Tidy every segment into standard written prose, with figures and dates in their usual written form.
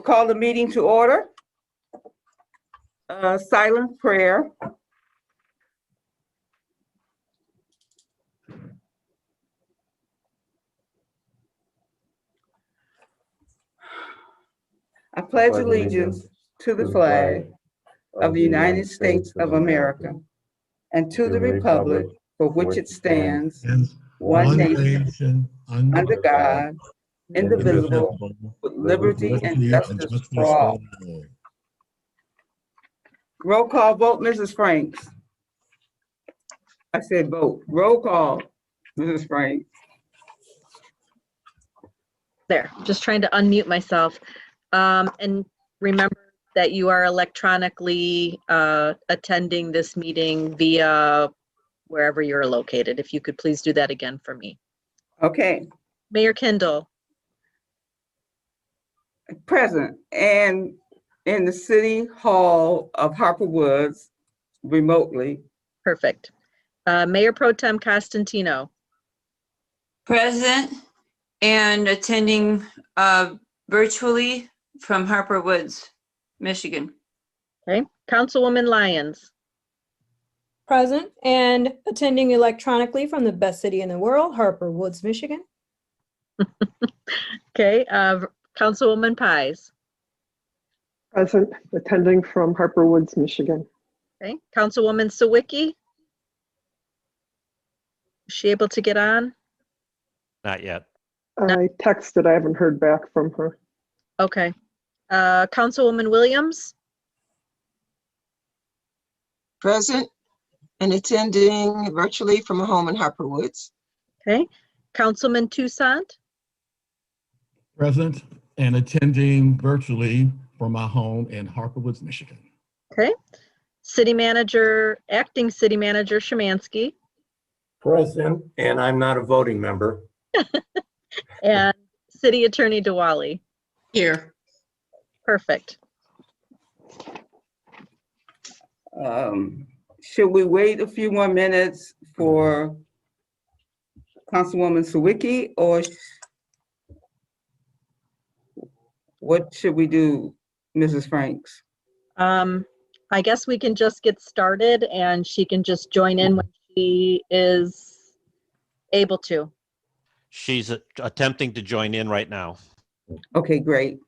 call the meeting to order. Silent prayer. I pledge allegiance to the flag of the United States of America and to the republic for which it stands, one nation, under God, indivisible, with liberty and justice for all. Roll call vote, Mrs. Franks. I said vote. Roll call, Mrs. Franks. There, just trying to unmute myself. And remember that you are electronically attending this meeting via wherever you're located. If you could please do that again for me. Okay, Mayor Kindle, present and in the City Hall of Harper Woods remotely. perfect. Mayor Pro Tem Costantino, Present and attending virtually from Harper Woods, Michigan. okay. Councilwoman Lyons, Present and attending electronically from the best city in the world, Harper Woods, Michigan. okay. Councilwoman Pies, Present, attending from Harper Woods, Michigan. okay. Councilwoman Sawicki, is she able to get on? Not yet. I texted, I haven't heard back from her. Okay. Councilwoman Williams, Present and attending virtually from a home in Harper Woods. okay. Councilman Toussaint, Present and attending virtually from my home in Harper Woods, Michigan. okay. City Manager, Acting City Manager Szymanski, Present, and I'm not a voting member. and City Attorney Diwali. Here. Perfect. Should we wait a few more minutes for Councilwoman Sawicki, or what should we do, Mrs. Franks? I guess we can just get started and she can just join in when she is able to. She's attempting to join in right now. Okay, great.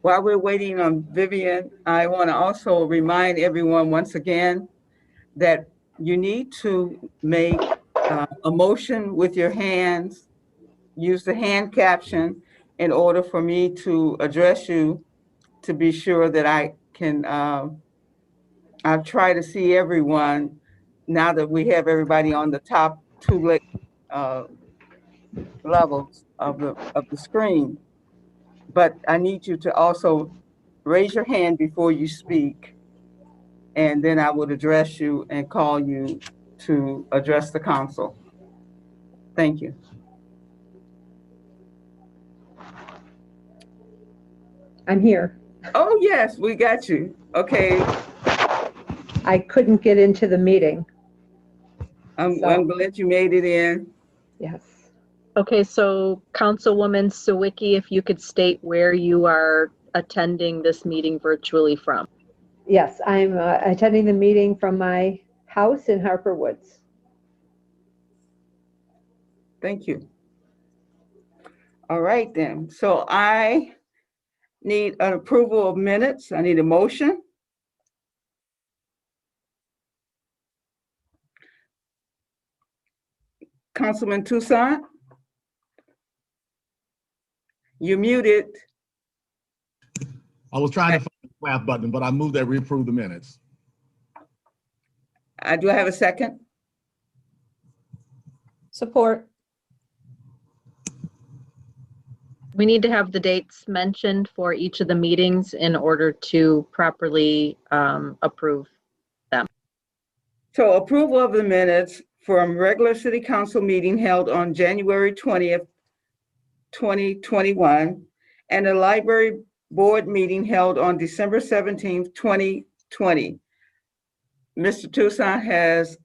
While we're waiting on Vivian, I want to also remind everyone once again that you need to make a motion with your hands, use the hand caption in order for me to address you, to be sure that I can, I've tried to see everyone now that we have everybody on the top two levels of the screen. But I need you to also raise your hand before you speak, and then I would address you and call you to address the council. Thank you. I'm here. Oh, yes, we got you. Okay, I couldn't get into the meeting. I'm glad you made it in. Yes. Okay, so Councilwoman Sawicki, if you could state where you are attending this meeting virtually from. Yes, I'm attending the meeting from my house in Harper Woods. Thank you. All right, then. So I need an approval of minutes. I need a motion. Councilman Toussaint? You're muted. I was trying to find the laugh button, but I moved that we approve the minutes. Do I have a second? Support. We need to have the dates mentioned for each of the meetings in order to properly approve them. So approval of the minutes from regular city council meeting held on January 20th, 2021, and the library board meeting held on December 17th, 2020. Mr. Toussaint has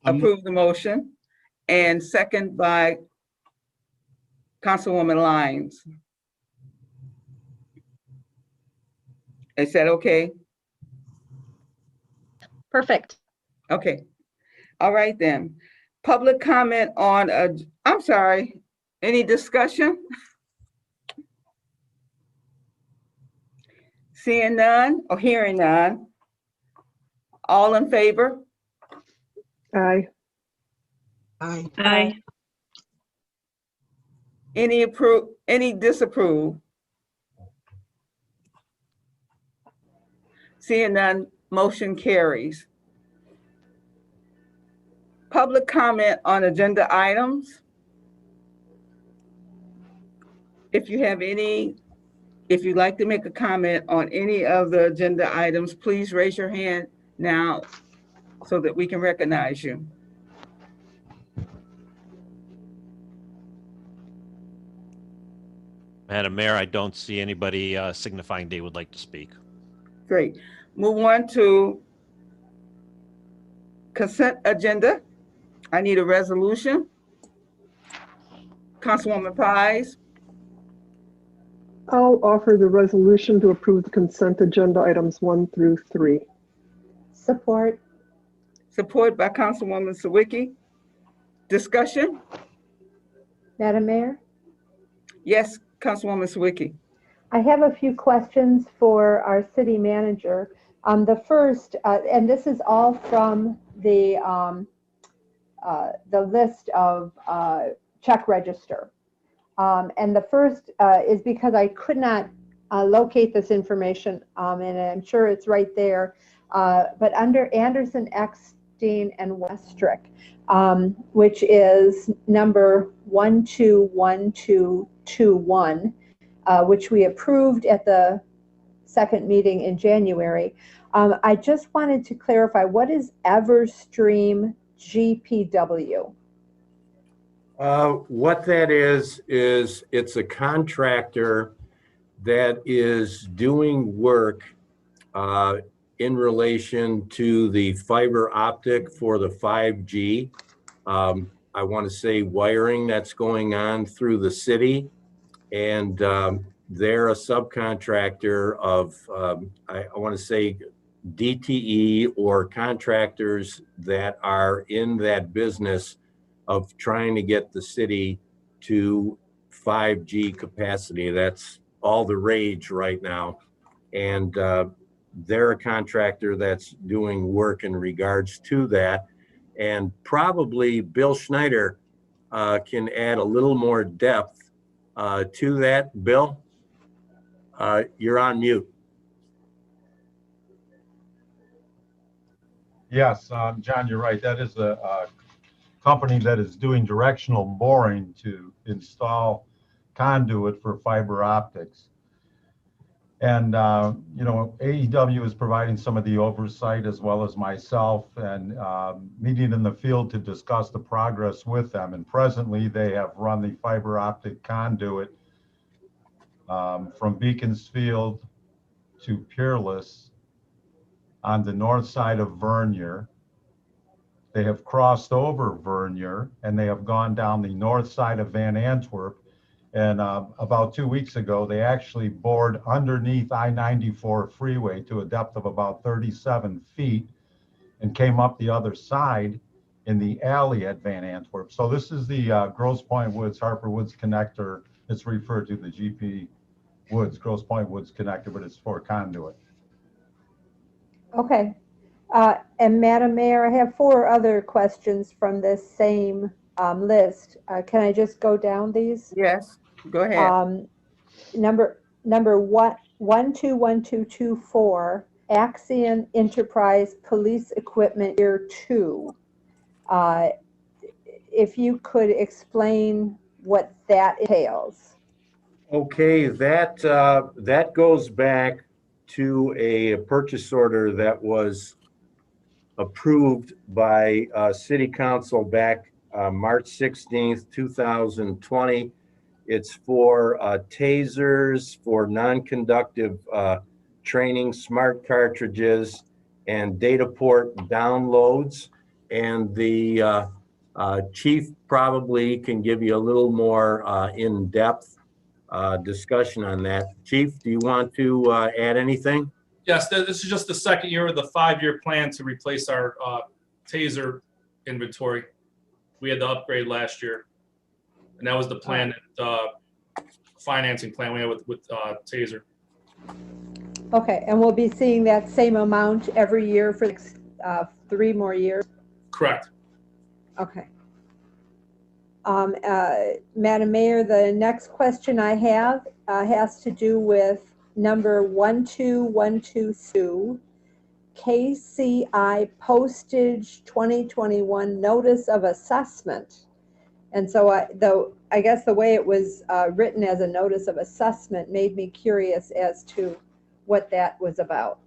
approved the motion, and second by Councilwoman Lyons. Is that okay? Perfect. Okay. All right then. Public comment on, I'm sorry, any discussion? Seeing none or hearing none? All in favor? Aye. Aye. Aye. Any disapprove? Seeing none, motion carries. Public comment on agenda items. If you'd like to make a comment on any of the agenda items, please raise your hand now so that we can recognize you. Madam Mayor, I don't see anybody signifying they would like to speak. Great. Move on to consent agenda. I need a resolution. Councilwoman Pies, I'll offer the resolution to approve the consent agenda items 1 through 3. Support. support by Councilwoman Sawicki. Discussion? Madam Mayor, Yes, Councilwoman Sawicki. I have a few questions for our city manager. The first, and this is all from the list of check register. And the first is because I could not locate this information, and I'm sure it's right there. But under Anderson, Eckstein, and Westrick, which is number 121221, which we approved at the second meeting in January. I just wanted to clarify, what is Everstream GPW? What that is it's a contractor that is doing work in relation to the fiber optic for the 5G. I want to say wiring that's going on through the city. And they're a subcontractor of, I want to say, DTE or contractors that are in that business of trying to get the city to 5G capacity. That's all the rage right now. And they're a contractor that's doing work in regards to that. And probably Bill Schneider can add a little more depth to that. Bill, you're on mute. Yes, John, you're right. That is a company that is doing directional boring to install conduit for fiber optics. And, you know, AEW is providing some of the oversight as well as myself, and meeting in the field to discuss the progress with them. And presently they have run the fiber optic conduit from Beaconsfield to Peerless on the north side of Vernier. They have crossed over Vernier and they have gone down the north side of Van Antwerp. And about 2 weeks ago, they actually bored underneath I-94 freeway to a depth of about 37 feet and came up the other side in the alley at Van Antwerp. So this is the Grosse Pointe Woods, Harper Woods connector. It's referred to the GP Woods, Grosse Pointe Woods connector, but it's for conduit. Okay. And Madam Mayor, I have 4 other questions from this same list. Can I just go down these? Yes, go ahead. Number 121224, Axion Enterprise Police Equipment Year 2. If you could explain what that entails. Okay, that goes back to a purchase order that was approved by City Council back March 16th, 2020. It's for tasers, for non-conductive training, smart cartridges, and data port downloads. And the chief probably can give you a little more in-depth discussion on that. Chief, do you want to add anything? Yes, this is just the second year of the 5-year plan to replace our taser inventory. We had the upgrade last year, and that was the plan, financing plan we had with taser. Okay, and we'll be seeing that same amount every year for the next 3 more years? Correct. Okay. Madam Mayor, the next question I have has to do with number 12122, KCI postage 2021 notice of assessment. And so I guess the way it was written as a notice of assessment made me curious as to what that was about.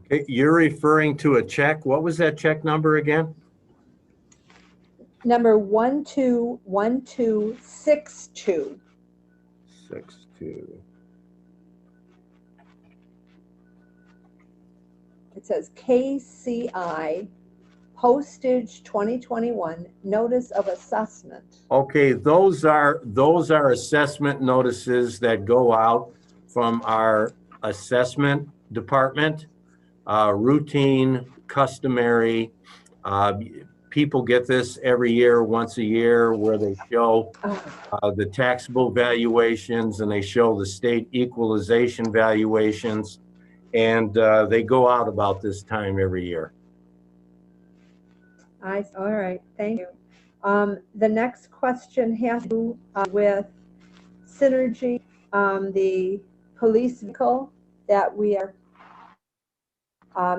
Okay, you're referring to a check. What was that check number again? Number 121262. 62. It says KCI postage 2021 notice of assessment. Okay, those are assessment notices that go out from our assessment department. Routine, customary. People get this every year, once a year, where they show the taxable valuations and they show the state equalization valuations. And they go out about this time every year. All right, thank you. The next question has to do with Synergy, the police vehicle that we are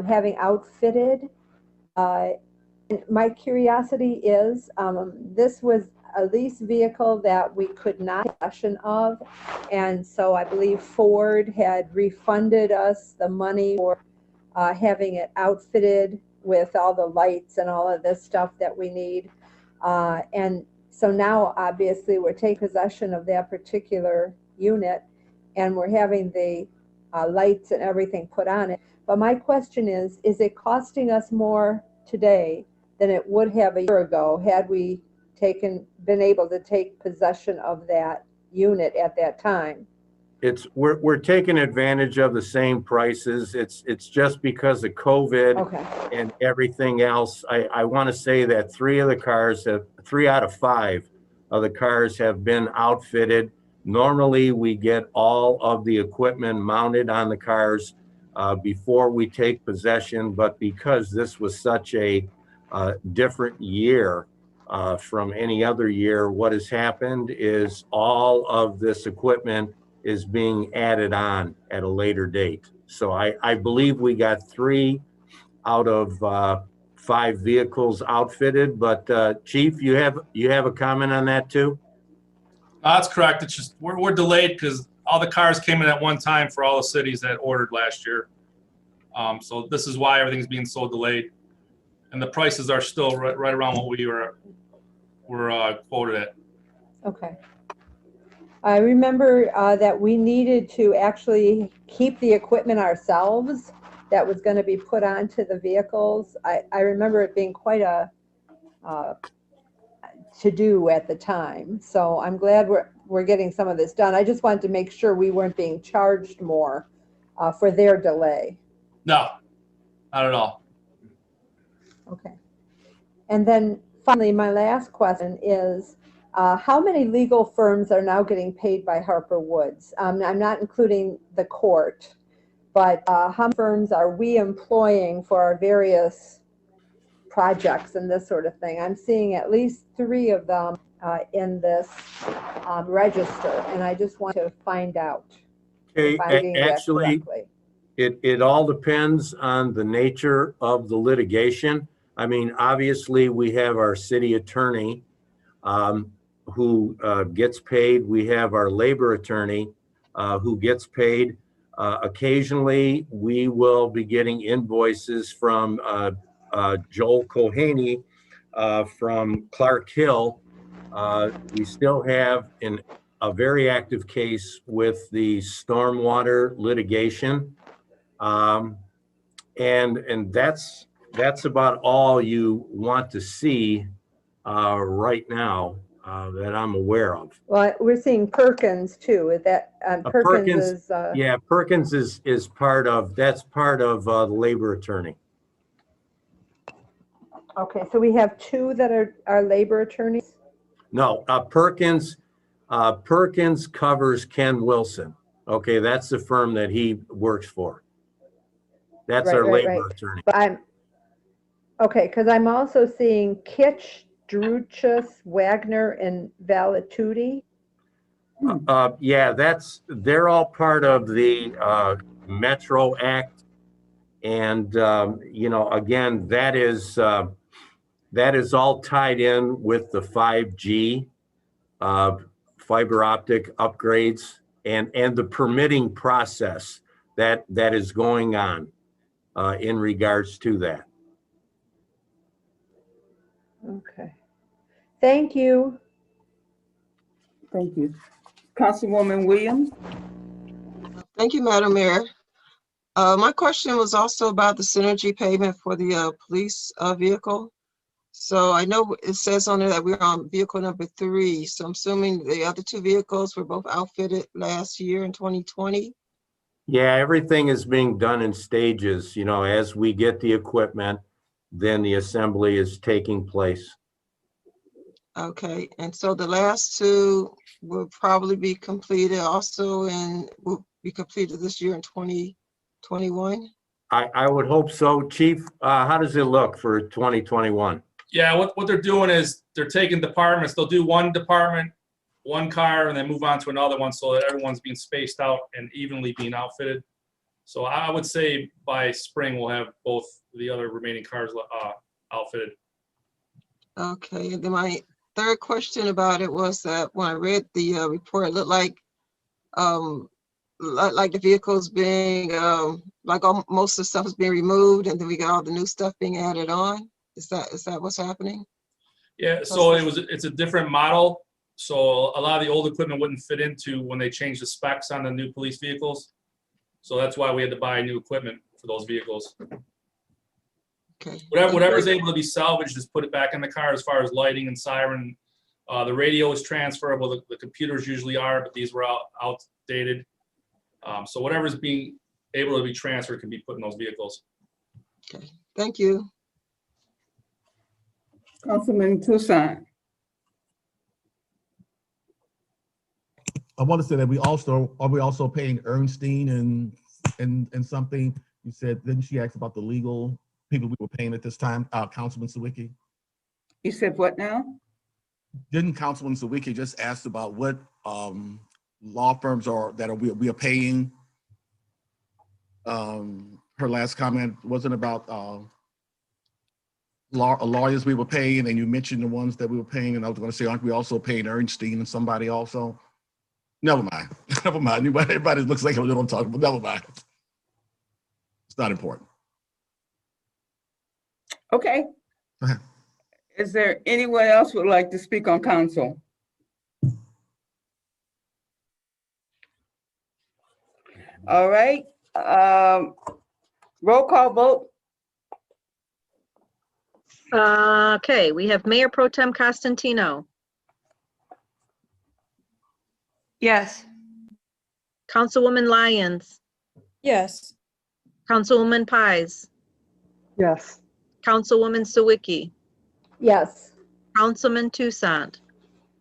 having outfitted. My curiosity is, this was a lease vehicle that we could not take possession of, and so I believe Ford had refunded us the money for having it outfitted with all the lights and all of this stuff that we need. And so now obviously we're taking possession of that particular unit and we're having the lights and everything put on it. But my question is it costing us more today than it would have a year ago had we been able to take possession of that unit at that time? We're taking advantage of the same prices. It's just because of COVID and everything else. I want to say that 3 out of 5 of the cars have been outfitted. Normally we get all of the equipment mounted on the cars before we take possession, but because this was such a different year from any other year, what has happened is all of this equipment is being added on at a later date. So I believe we got 3 out of 5 vehicles outfitted, but Chief, you have a comment on that too? That's correct. It's just we're delayed because all the cars came in at one time for all the cities that ordered last year. So this is why everything's being so delayed, and the prices are still right around what we were quoted at. Okay. I remember that we needed to actually keep the equipment ourselves that was going to be put onto the vehicles. I remember it being quite a to-do at the time. So I'm glad we're getting some of this done. I just wanted to make sure we weren't being charged more for their delay. No, not at all. Okay. And then finally, my last question is, how many legal firms are now getting paid by Harper Woods? I'm not including the court, but how many firms are we employing for our various projects and this sort of thing? I'm seeing at least 3 of them in this register, and I just want to find out if I'm getting that Actually, correctly. it all depends on the nature of the litigation. I mean, obviously, we have our city attorney who gets paid. We have our labor attorney who gets paid. Occasionally, we will be getting invoices from Joel Kohaney from Clark Hill. We still have an a very active case with the stormwater litigation. And that's about all you want to see right now that I'm aware of. Well, we're seeing Perkins too. Is that Perkins is? Yeah, Perkins is part of, that's part of the labor attorney. Okay, so we have two that are labor attorneys. No, Perkins covers Ken Wilson. Okay, that's the firm that he works for. That's our labor attorney. But okay, because I'm also seeing Kitch, Druchus, Wagner, and Valitutti. Yeah, they're all part of the Metro Act. And, you know, again, that is all tied in with the 5G fiber optic upgrades and the permitting process that is going on in regards to that. Okay. Thank you. Thank you. Councilwoman Williams? Thank you, Madam Mayor. My question was also about the synergy payment for the police vehicle. So I know it says on there that we're on vehicle number 3. So I'm assuming the other 2 vehicles were both outfitted last year in 2020. Yeah, everything is being done in stages. You know, as we get the equipment, then the assembly is taking place. Okay, and so the last 2 will probably be completed also and will be completed this year in 2021? I would hope so. Chief, how does it look for 2021? Yeah, what they're doing is they're taking departments. They'll do one department, one car, and then move on to another one so that everyone's being spaced out and evenly being outfitted. So I would say by spring, we'll have both the other remaining cars outfitted. Okay, and then my third question about it was that when I read the report, it looked like the vehicles being, most of the stuff is being removed and then we got all the new stuff being added on. Is that what's happening? Yeah, so it's a different model. So a lot of the old equipment wouldn't fit into when they changed the specs on the new police vehicles. So that's why we had to buy new equipment for those vehicles. Okay. Whatever's able to be salvaged, just put it back in the car as far as lighting and siren. The radio is transferable. The computers usually are, but these were outdated. So whatever's being able to be transferred can be put in those vehicles. Okay, thank you. Councilman Tucson? I want to say that are we also paying Ernstine and something? You said, didn't she ask about the legal people we were paying at this time, Councilman Sawicki? You said what now? Didn't Councilman Sawicki just ask about what law firms we are paying? Her last comment wasn't about lawyers we were paying, and you mentioned the ones that we were paying, and I was going to say, aren't we also paying Ernstine and somebody also? Never mind. Never mind. Everybody looks like we don't talk, but never mind. It's not important. Okay. Go ahead. Is there anyone else who would like to speak on council? All right. Roll call vote. Okay, we have Mayor Pro Tem Costantino, Yes. Councilwoman Lyons, Yes. Councilwoman Pies, Yes. Councilwoman Sawicki, Yes. Councilman Toussaint,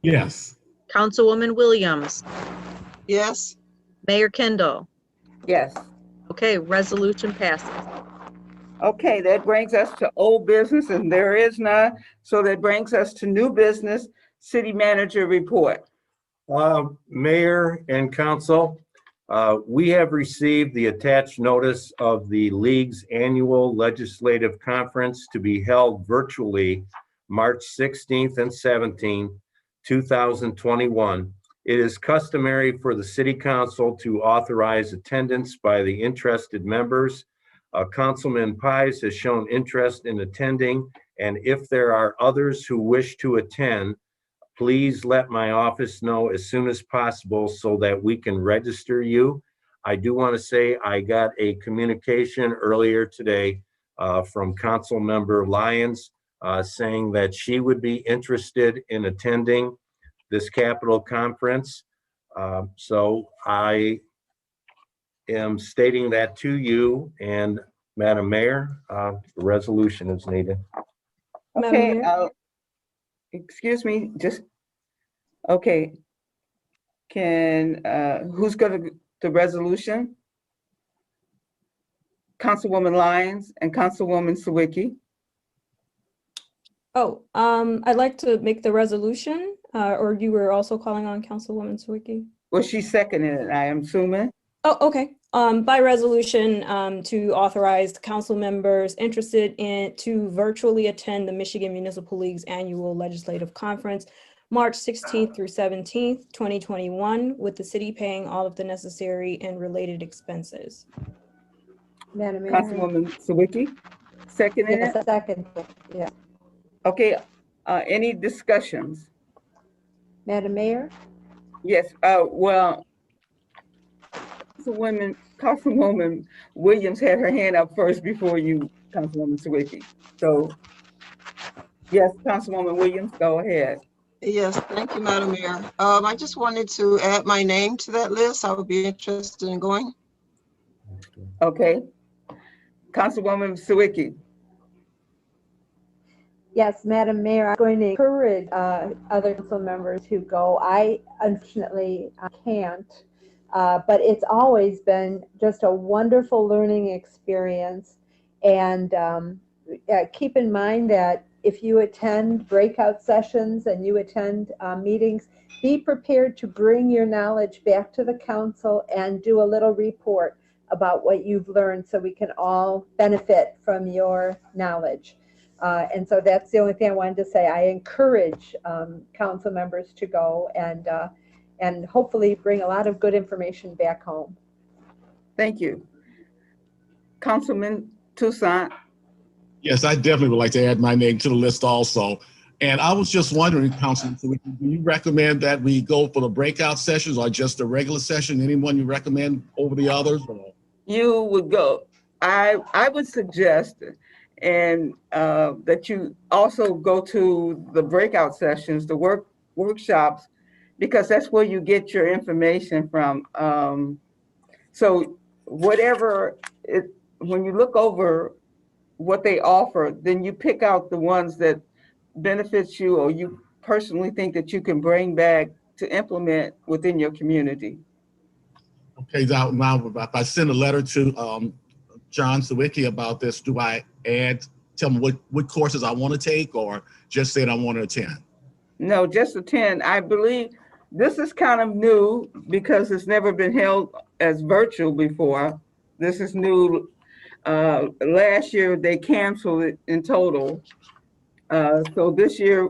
Yes. Councilwoman Williams, Yes. Mayor Kendall. Yes. Okay, resolution passes. Okay, that brings us to old business, and there is none. So that brings us to new business, city manager report. Mayor and council, we have received the attached notice of the League's annual legislative conference to be held virtually March 16th and 17th, 2021. It is customary for the city council to authorize attendance by the interested members. Councilman Pies has shown interest in attending, and if there are others who wish to attend, please let my office know as soon as possible so that we can register you. I do want to say I got a communication earlier today from Council Member Lyons saying that she would be interested in attending this Capitol Conference. So I am stating that to you, and Madam Mayor, the resolution is needed. Madam Okay, Mayor? excuse me, just, okay. Can, who's gonna, the resolution? Councilwoman Lyons and Councilwoman Sawicki. Oh, I'd like to make the resolution, or you were also calling on Councilwoman Sawicki? Well, she seconded it, I am assuming. Oh, okay. By resolution, to authorize the council members interested to virtually attend the Michigan Municipal League's annual legislative conference, March 16th through 17th, 2021, with the city paying all of the necessary and related expenses. Madam Mayor? Councilwoman Sawicki, seconded Yes, it. second, yeah. Okay, any discussions? Madam Mayor? Yes, well, Councilwoman Williams had her hand up first before you, Councilwoman Sawicki. So, yes, Councilwoman Williams, go ahead. Yes, thank you, Madam Mayor. I just wanted to add my name to that list. I would be interested in going. Okay. Councilwoman Sawicki. Yes, Madam Mayor, I'm going to encourage other council members to go. I unfortunately can't, but it's always been just a wonderful learning experience. And keep in mind that if you attend breakout sessions and you attend meetings, be prepared to bring your knowledge back to the council and do a little report about what you've learned so we can all benefit from your knowledge. And so that's the only thing I wanted to say. I encourage council members to go and hopefully bring a lot of good information back home. Thank you. Councilman Toussaint. Yes, I definitely would like to add my name to the list also. And I was just wondering, Councilman, do you recommend that we go for the breakout sessions or just the regular session? Anyone you recommend over the others? Or? You would go. I would suggest and that you also go to the breakout sessions, the workshops, because that's where you get your information from. So whatever when you look over what they offer, then you pick out the ones that benefits you or you personally think that you can bring back to implement within your community. Okay, now if I send a letter to John Sawicki about this, do I tell him what courses I want to take or just say that I want to attend? No, just attend. I believe this is kind of new because it's never been held as virtual before. This is new. Last year they canceled it in total. So this year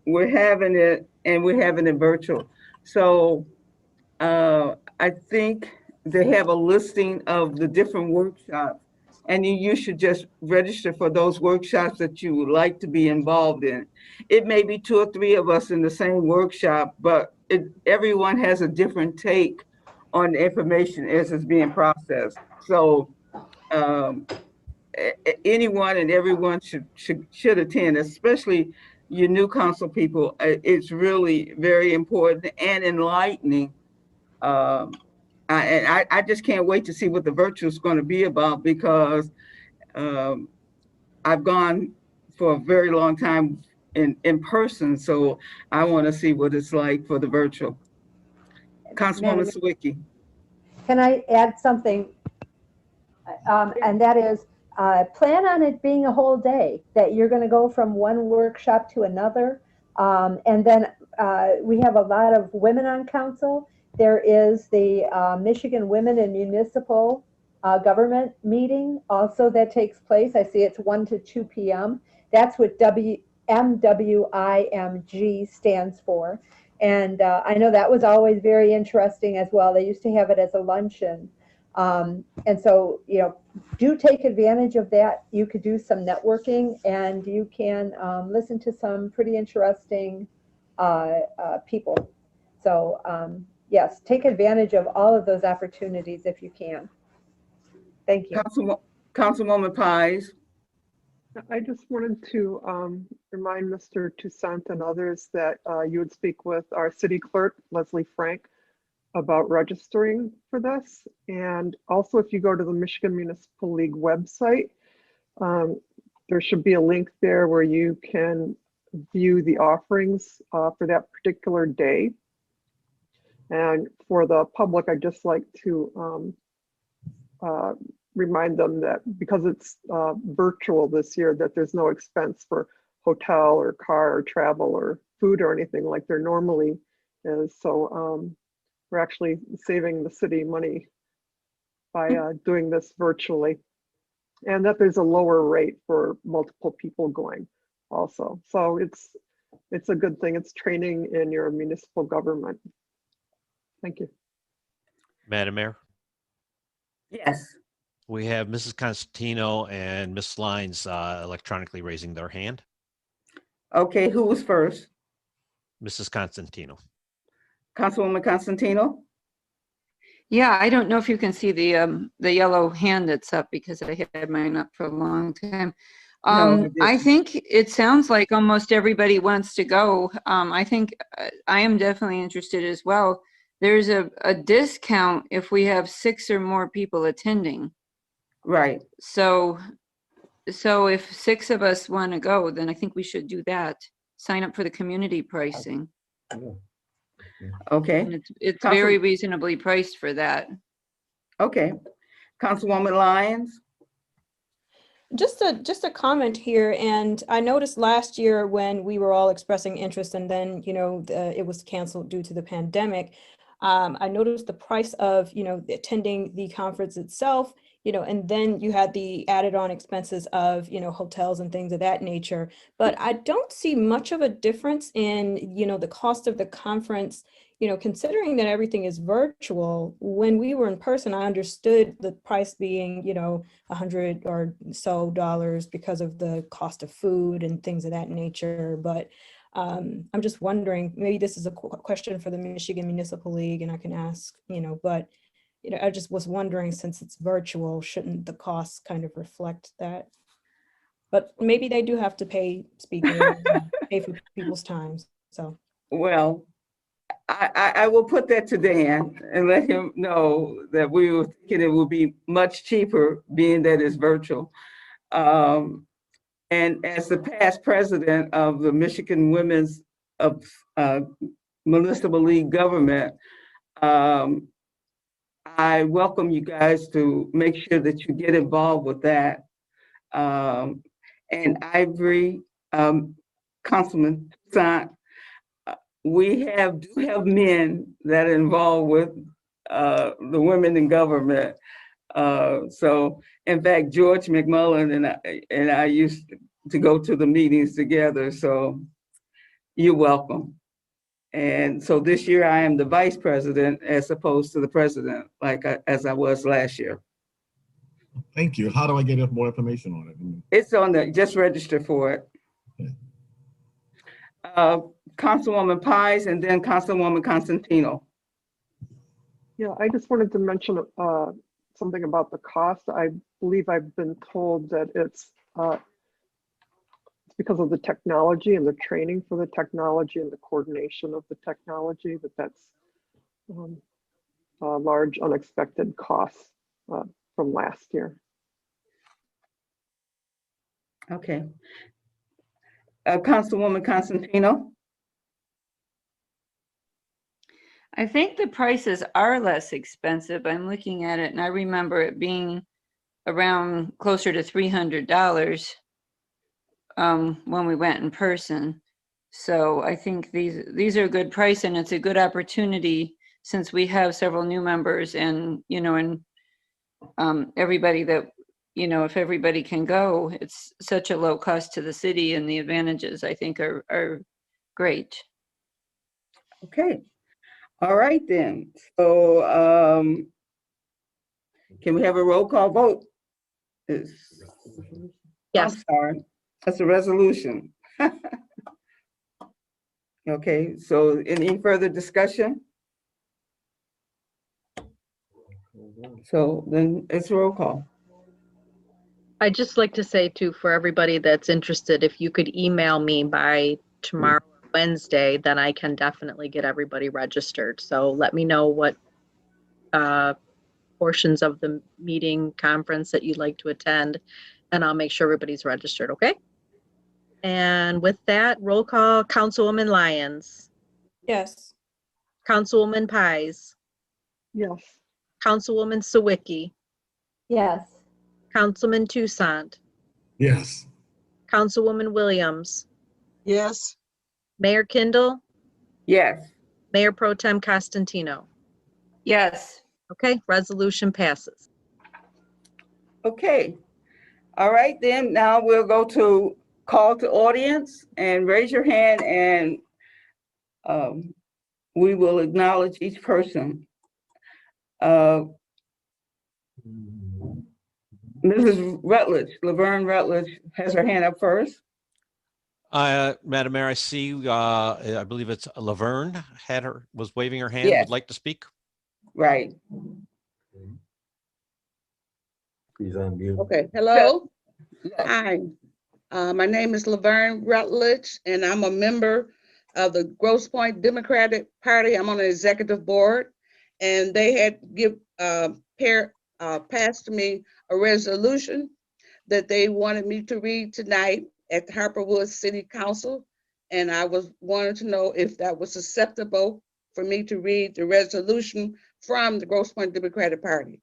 we're having it and we're having it virtual. So I think they have a listing of the different workshops and you should just register for those workshops that you would like to be involved in. It may be 2 or 3 of us in the same workshop, but everyone has a different take on the information as it's being processed. So anyone and everyone should attend, especially your new council people. It's really very important and enlightening. And I just can't wait to see what the virtual is going to be about because I've gone for a very long time in person, so I want to see what it's like for the virtual. Councilwoman Sawicki. Can I add something? And that is, plan on it being a whole day, that you're going to go from one workshop to another. And then we have a lot of women on council. There is the Michigan Women in Municipal Government meeting also that takes place. I see it's 1 to 2 p.m. That's what MWIMG stands for. And I know that was always very interesting as well. They used to have it as a luncheon. And so, you know, do take advantage of that. You could do some networking and you can listen to some pretty interesting people. So yes, take advantage of all of those opportunities if you can. Thank you. Councilwoman Pies. I just wanted to remind Mr. Toussaint and others that you would speak with our city clerk, Leslie Frank, about registering for this. And also, if you go to the Michigan Municipal League website, there should be a link there where you can view the offerings for that particular day. And for the public, I'd just like to remind them that because it's virtual this year, that there's no expense for hotel or car or travel or food or anything like there normally is. So we're actually saving the city money by doing this virtually, and that there's a lower rate for multiple people going also. So it's a good thing. It's training in your municipal government. Thank you. Madam Mayor, Yes. we have Mrs. Constantino and Ms. Lyons electronically raising their hand. Okay, who was first? Mrs. Constantino. Councilwoman Constantino? Yeah, I don't know if you can see the yellow hand that's up because I had mine up for a long time. No, I think it sounds like almost everybody wants to go. I think I am definitely interested as well. There's a discount if we have 6 or more people attending. Right. So if 6 of us want to go, then I think we should do that. Sign up for the community pricing. Okay. And it's Council- very reasonably priced for that. Okay. Councilwoman Lyons? Just a comment here, and I noticed last year when we were all expressing interest and then, it was canceled due to the pandemic. I noticed the price of, attending the conference itself, and then you had the added on expenses of, hotels and things of that nature. But I don't see much of a difference in, the cost of the conference, considering that everything is virtual. When we were in person, I understood the price being, $100 or so because of the cost of food and things of that nature. But I'm just wondering, maybe this is a question for the Michigan Municipal League and I can ask, but I just was wondering, since it's virtual, shouldn't the costs kind of reflect that? But maybe they do have to pay speakers, pay for people's times, so. Well, I will put that to Dan and let him know that we were thinking it would be much cheaper being that it's virtual. And as the past president of the Michigan Women's Municipal League government, I welcome you guys to make sure that you get involved with that. And Ivory, Councilman Toussaint, we do have men that are involved with the women in government. So in fact, George McMullen and I used to go to the meetings together. So you're welcome. And so this year I am the vice president as opposed to the president, as I was last year. Thank you. How do I get more information on it? It's on just register for it. Councilwoman Pies and then Councilwoman Constantino. Yeah, I just wanted to mention something about the cost. I believe I've been told that it's because of the technology and the training for the technology and the coordination of the technology, that's a large unexpected cost from last year. Okay. Councilwoman Constantino. I think the prices are less expensive. I'm looking at it and I remember it being around closer to $300 when we went in person. So I think these are a good price and it's a good opportunity since we have several new members and, everybody that, if everybody can go, it's such a low cost to the city and the advantages I think are great. Okay. All right then. So can we have a roll call vote? Yes. I'm sorry. That's a resolution. Okay, so any further discussion? So then it's roll call. I'd just like to say too, for everybody that's interested, if you could email me by tomorrow, Wednesday, then I can definitely get everybody registered. So let me know what portions of the meeting conference that you'd like to attend, and I'll make sure everybody's registered, okay? And with that, roll call, Councilwoman Lyons, Yes. Councilwoman Pies, Yes. Councilwoman Sawicki, Yes. Councilman Toussaint, Yes. Councilwoman Williams, Yes. Mayor Kindle, Yes. Mayor Pro Tem Costantino. Yes. Okay, resolution passes. Okay. All right, then now we'll go to call to audience and raise your hand and we will acknowledge each person. Mrs. Rutledge, Laverne Rutledge has her hand up first. Madam Mayor, I see, I believe it's Laverne was waving her hand, Yes. would like to speak. Right. He's on mute. Okay, hello. Yes. Hi, my name is Laverne Rutledge, and I'm a member of the Grosse Pointe Democratic Party. I'm on the executive board, and they had passed me a resolution that they wanted me to read tonight at the Harper Woods City Council, and I wanted to know if that was acceptable for me to read the resolution from the Grosse Pointe Democratic Party.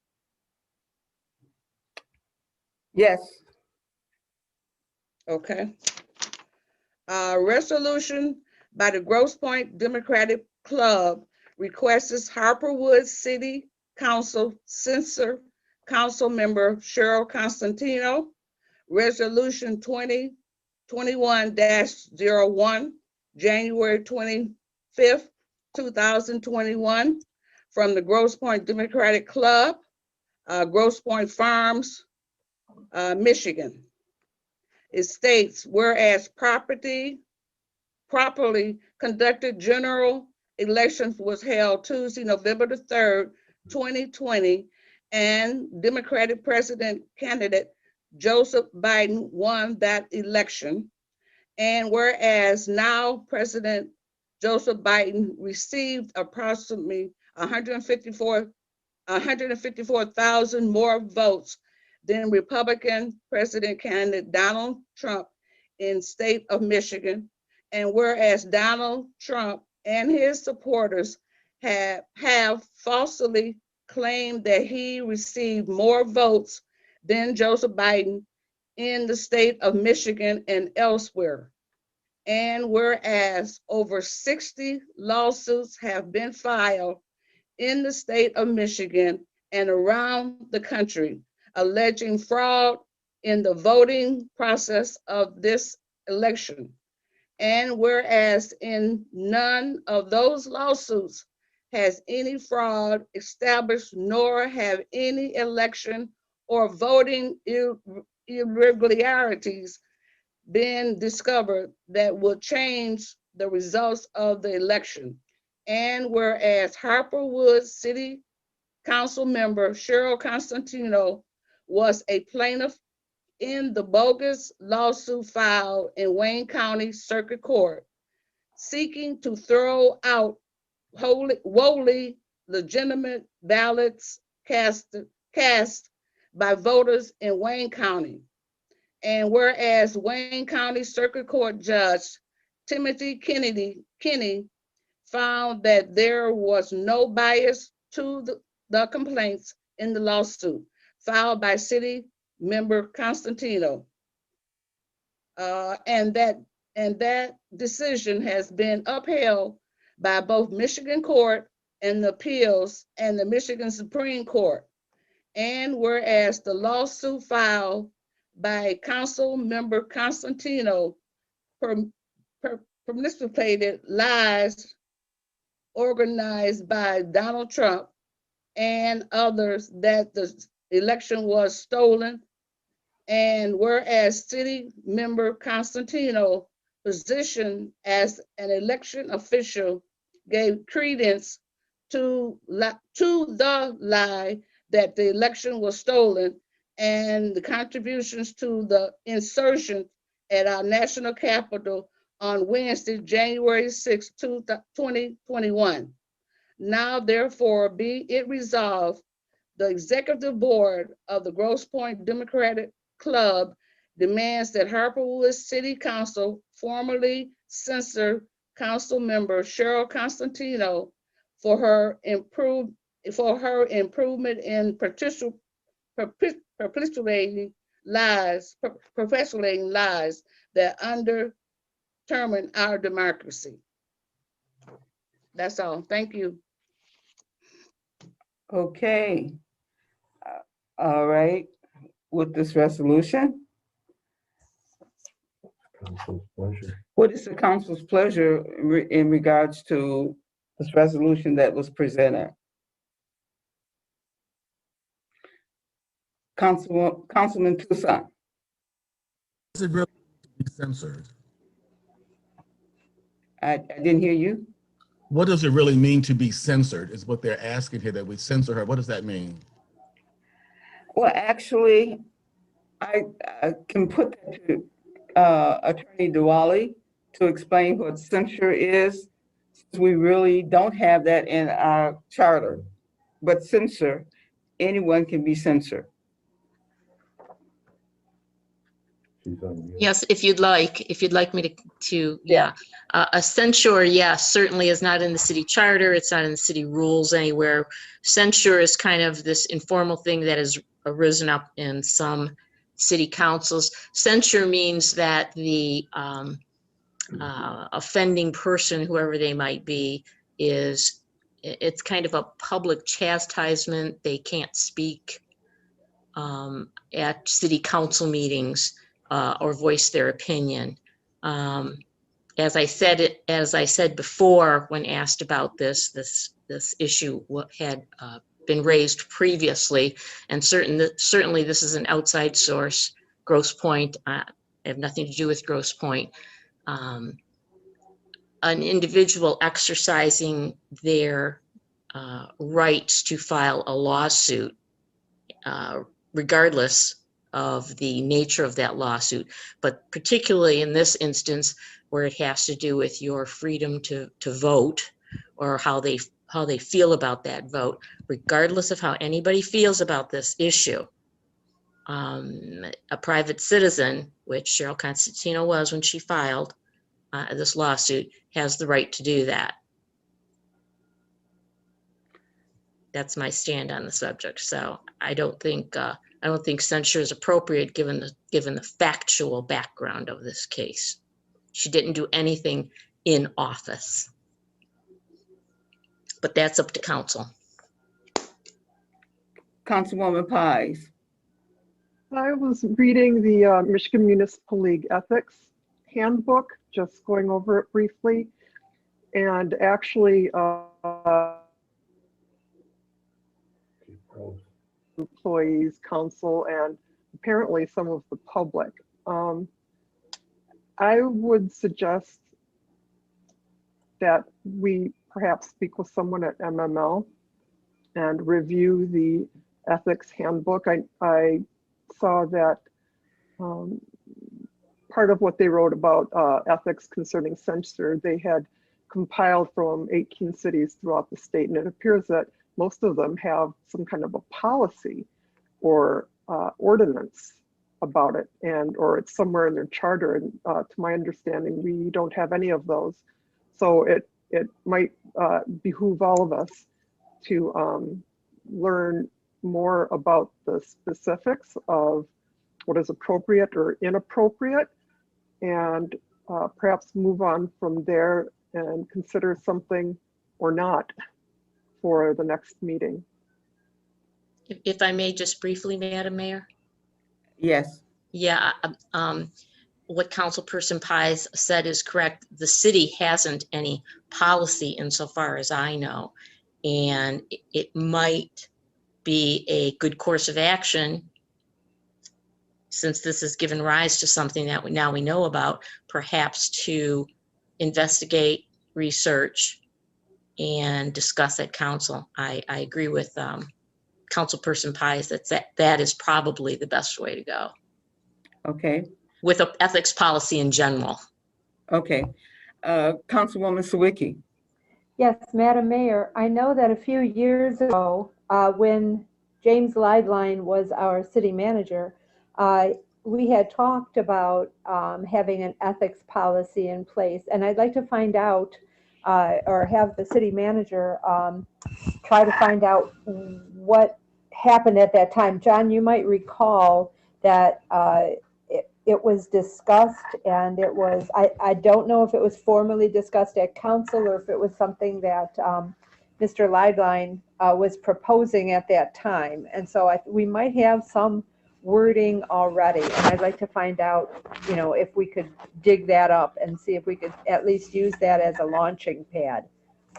Yes. Okay. Resolution by the Grosse Pointe Democratic Club requests Harper Woods City Council censor Council Member Cheryl Constantino. Resolution 2021-01, January 25th, 2021, from the Grosse Pointe Democratic Club, Grosse Pointe Farms, Michigan. It states, whereas properly conducted general elections was held Tuesday, November the 3rd, 2020, and Democratic president candidate Joseph Biden won that election. And whereas now President Joseph Biden received approximately 154,000 more votes than Republican president candidate Donald Trump in state of Michigan. And whereas Donald Trump and his supporters have falsely claimed that he received more votes than Joseph Biden in the state of Michigan and elsewhere. And whereas over 60 lawsuits have been filed in the state of Michigan and around the country alleging fraud in the voting process of this election. And whereas in none of those lawsuits has any fraud established, nor have any election or voting irregularities been discovered that will change the results of the election. And whereas Harper Woods City Council member Cheryl Constantino was a plaintiff in the bogus lawsuit filed in Wayne County Circuit Court, seeking to throw out wholly legitimate ballots cast by voters in Wayne County. And whereas Wayne County Circuit Court Judge Timothy Kinney found that there was no bias to the complaints in the lawsuit filed by city member Constantino. And that decision has been upheld by both Michigan Court and the Appeals and the Michigan Supreme Court. And whereas the lawsuit filed by Council member Constantino participated lies organized by Donald Trump and others that the election was stolen. And whereas city member Constantino position as an election official gave credence to the lie that the election was stolen and the contributions to the insurgent at our national capital on Wednesday, January 6, 2021. Now, therefore, be it resolved, the executive board of the Grosse Pointe Democratic Club demands that Harperwood City Council formally censor council member Cheryl Constantino for her improvement in perpetuating lies that undermine our democracy. That's all. Thank you. Okay. All right, with this resolution, Council's pleasure. what is the council's pleasure in regards to this resolution that was presented? Councilman Toussaint. Is it really be censored? I didn't hear you. What does it really mean to be censored is what they're asking here, that we censor her. What does that mean? Well, actually, I can put that to Attorney Diwali to explain what censure is. We really don't have that in our charter, but censor, anyone can be censored. She's on mute. Yes, if you'd like me to, yeah. A censure, yes, certainly is not in the city charter. It's not in the city rules anywhere. Censure is kind of this informal thing that has arisen up in some city councils. Censure means that the offending person, whoever they might be, it's kind of a public chastisement. They can't speak at city council meetings or voice their opinion. As I said before, when asked about this issue had been raised previously, and certainly this is an outside source. Grosse Pointe, I have nothing to do with Grosse Pointe. An individual exercising their rights to file a lawsuit, regardless of the nature of that lawsuit, but particularly in this instance where it has to do with your freedom to vote, or how they feel about that vote, regardless of how anybody feels about this issue. A private citizen, which Cheryl Constantino was when she filed this lawsuit, has the right to do that. That's my stand on the subject. So I don't think censure is appropriate given the factual background of this case. She didn't do anything in office, but that's up to council. Councilwoman Pies. I was reading the Michigan Municipal League Ethics Handbook, just going over it briefly, and actually employees, council, and apparently some of the public. I would suggest that we perhaps speak with someone at MML and review the ethics handbook. I saw that part of what they wrote about ethics concerning censure, they had compiled from 18 cities throughout the state, and it appears that most of them have some kind of a policy or ordinance about it, or it's somewhere in their charter. And to my understanding, we don't have any of those. So it might behoove all of us to learn more about the specifics of what is appropriate or inappropriate, and perhaps move on from there and consider something or not for the next meeting. If I may just briefly, Madam Mayor? Yes. Yeah, what Councilperson Pies said is correct. The city hasn't any policy insofar as I know, and it might be a good course of action since this has given rise to something that now we know about, perhaps to investigate, research, and discuss at council. I agree with Councilperson Pies that is probably the best way to go Okay, with an ethics policy in general. okay. Councilwoman Sawicki. Yes, Madam Mayor, I know that a few years ago, when James Lideline was our city manager, we had talked about having an ethics policy in place. And I'd like to find out, or have the city manager try to find out what happened at that time. John, you might recall that it was discussed, and it was, I don't know if it was formally discussed at council or if it was something that Mr. Lideline was proposing at that time. And so we might have some wording already, and I'd like to find out, if we could dig that up and see if we could at least use that as a launching pad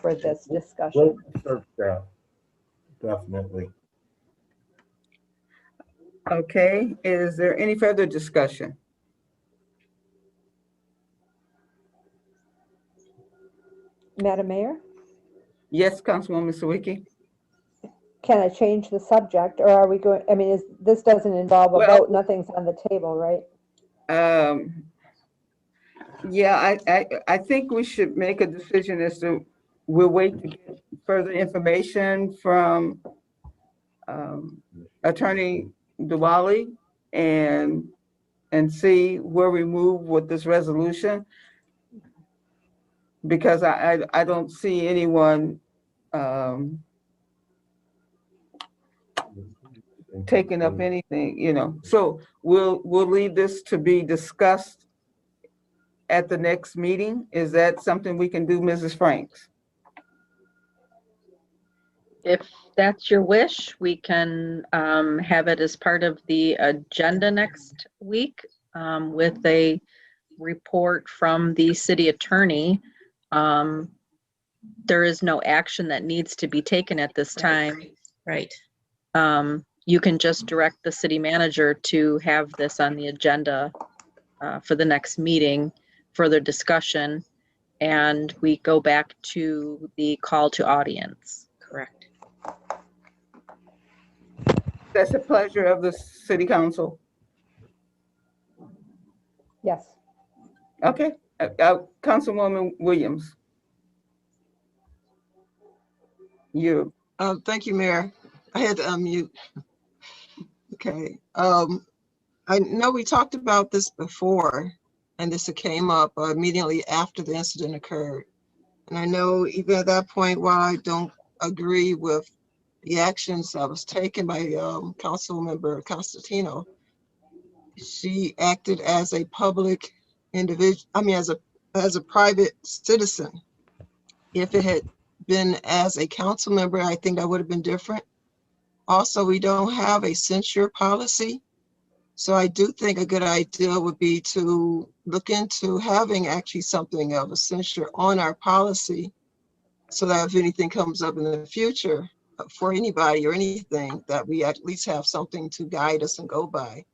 for this discussion. We'll search that. Definitely. Okay, is there any further discussion? Madam Mayor, Yes, Councilwoman Sawicki? can I change the subject, or are we going, this doesn't involve a Well- vote, nothing's on the table, right? Yeah, I think we should make a decision as to, we'll wait to get further information from Attorney Diwali and see where we move with this resolution. Because I don't see anyone taking up anything, So we'll leave this to be discussed at the next meeting. Is that something we can do, Mrs. Franks? If that's your wish, we can have it as part of the agenda next week with a report from the city attorney. There is no action that needs to be taken at this time. Right. You can just direct the city manager to have this on the agenda for the next meeting, further discussion, and we go back to the call to audience. Correct. That's a pleasure of the city council. Yes. Okay, Councilwoman Williams. You. Thank you, Mayor. I had to unmute. Okay. I know we talked about this before, and this came up immediately after the incident occurred. And I know even at that point, while I don't agree with the actions that was taken by Council Member Constantino, she acted as a public individual, as a private citizen. If it had been as a council member, I think that would have been different. Also, we don't have a censure policy. So I do think a good idea would be to look into having actually something of a censure on our policy, so that if anything comes up in the future for anybody or anything, that we at least have something to guide us and go by.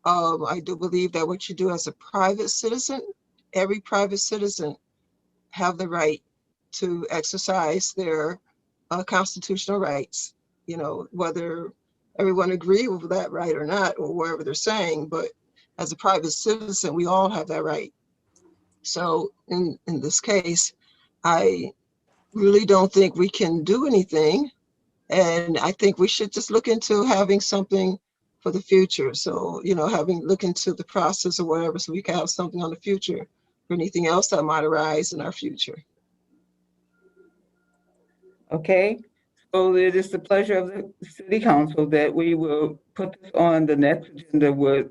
I do believe that what you do as a private citizen, every private citizen have the right to exercise their constitutional rights, whether everyone agree with that right or not, or whatever they're saying, but as a private citizen, we all have that right. So in this case, I really don't think we can do anything. And I think we should just look into having something for the future. So, look into the process or whatever, so we can have something on the future for anything else that might arise in our future. Okay, so it is the pleasure of the city council that we will put this on the next agenda with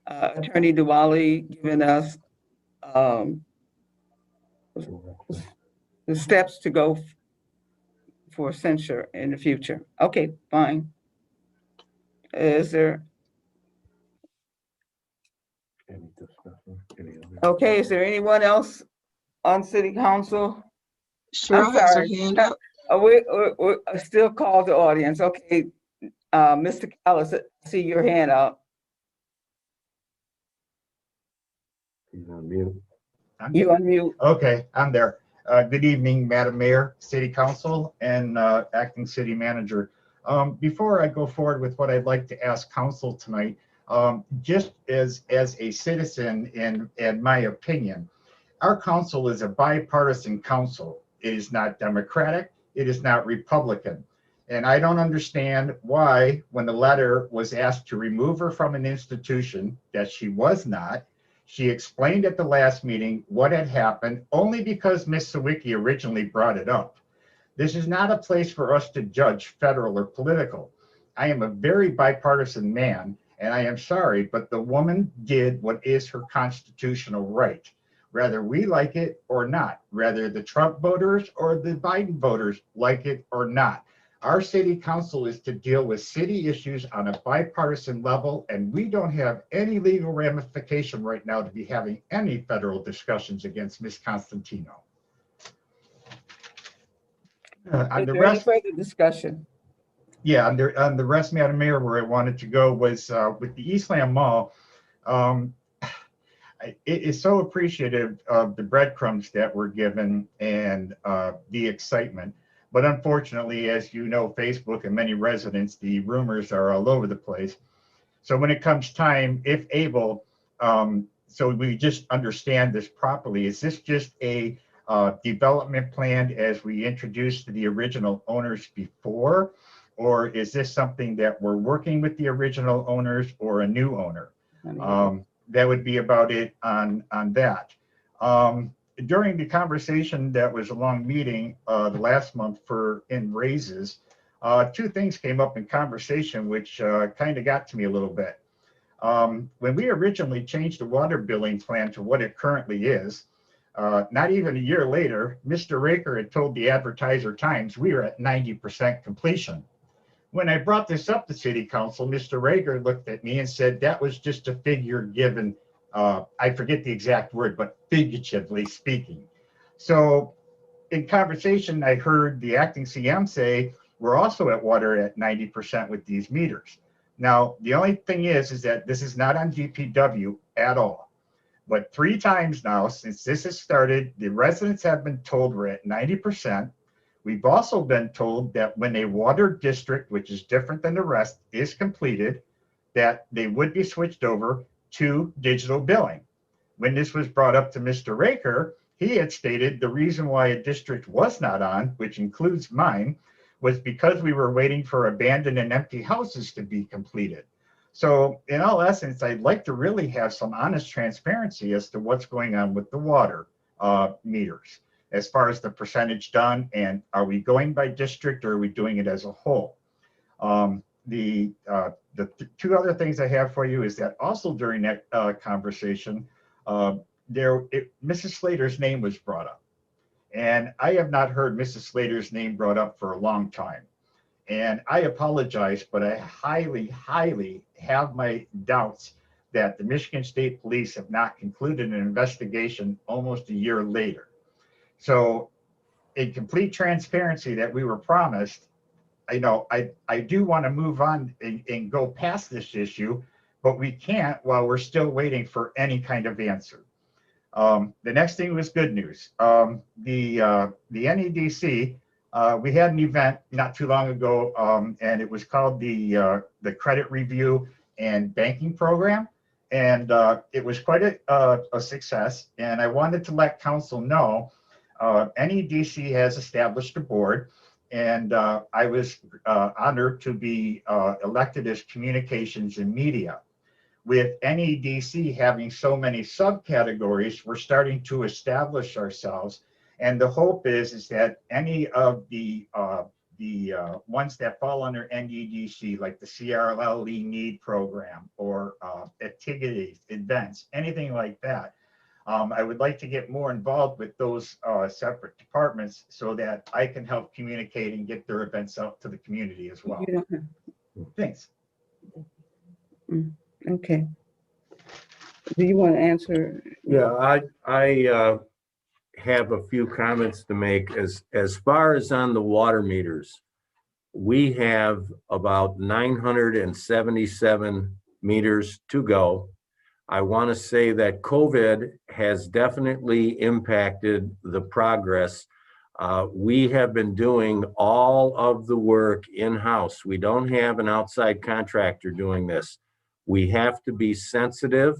Attorney Diwali giving us the steps to go for censure in the future. Okay, fine. Is there? Okay, is there anyone else on city council? Cheryl I'm has her sorry. hand up. We still call the audience. Okay, Mr. Callis, I see your hand up. Unmute. You unmute. Okay, I'm there. Good evening, Madam Mayor, City Council, and Acting City Manager. Before I go forward with what I'd like to ask Council tonight, just as a citizen, in my opinion, our council is a bipartisan council. It is not Democratic. It is not Republican. And I don't understand why, when the letter was asked to remove her from an institution that she was not, she explained at the last meeting what had happened only because Ms. Sawicki originally brought it up. This is not a place for us to judge federal or political. I am a very bipartisan man, and I am sorry, but the woman did what is her constitutional right, whether we like it or not, whether the Trump voters or the Biden voters like it or not. Our city council is to deal with city issues on a bipartisan level, and we don't have any legal ramification right now to be having any federal discussions against Ms. Constantino. On Is the there any rest, further discussion? yeah, on the rest, Madam Mayor, where I wanted to go was with the Eastland Mall. It is so appreciative of the breadcrumbs that were given and the excitement. But unfortunately, as you know, Facebook and many residents, the rumors are all over the place. So when it comes time, if able, so we just understand this properly, is this just a development plan as we introduced to the original owners before? Or is this something that we're working with the original owners or a new owner? That would be about it on that. During the conversation that was a long meeting the last month in raises, two things came up in conversation which kind of got to me a little bit. When we originally changed the water billing plan to what it currently is, not even a year later, Mr. Raker had told the Advertiser Times we were at 90% completion. When I brought this up to City Council, Mr. Rager looked at me and said that was just a figure given. I forget the exact word, but figuratively speaking. So in conversation, I heard the acting CM say, we're also at water at 90% with these meters. Now, the only thing is that this is not on DPW at all. But 3 times now, since this has started, the residents have been told we're at 90%. We've also been told that when a water district, which is different than the rest, is completed, that they would be switched over to digital billing. When this was brought up to Mr. Raker, he had stated the reason why a district was not on, which includes mine, was because we were waiting for abandoned and empty houses to be completed. So in all essence, I'd like to really have some honest transparency as to what's going on with the water meters, as far as the percentage done, and are we going by district or are we doing it as a whole? The 2 other things I have for you is that also during that conversation, Mrs. Slater's name was brought up. And I have not heard Mrs. Slater's name brought up for a long time. And I apologize, but I highly, highly have my doubts that the Michigan State Police have not concluded an investigation almost a year later. So in complete transparency that we were promised, I do want to move on and go past this issue, but we can't while we're still waiting for any kind of answer. The next thing was good news. The NEDC, we had an event not too long ago, and it was called the Credit Review and Banking Program, and it was quite a success. And I wanted to let council know NEDC has established a board, and I was honored to be elected as communications and media. With NEDC having so many subcategories, we're starting to establish ourselves. And the hope is that any of the ones that fall under NEDC, like the CRLE NEED program or activities, events, anything like that, I would like to get more involved with those separate departments so that I can help communicate and get their events out to the community as well. Thanks. Okay. Do you want to answer? Yeah, I have a few comments to make. As far as on the water meters, we have about 977 meters to go. I want to say that COVID has definitely impacted the progress. We have been doing all of the work in-house. We don't have an outside contractor doing this. We have to be sensitive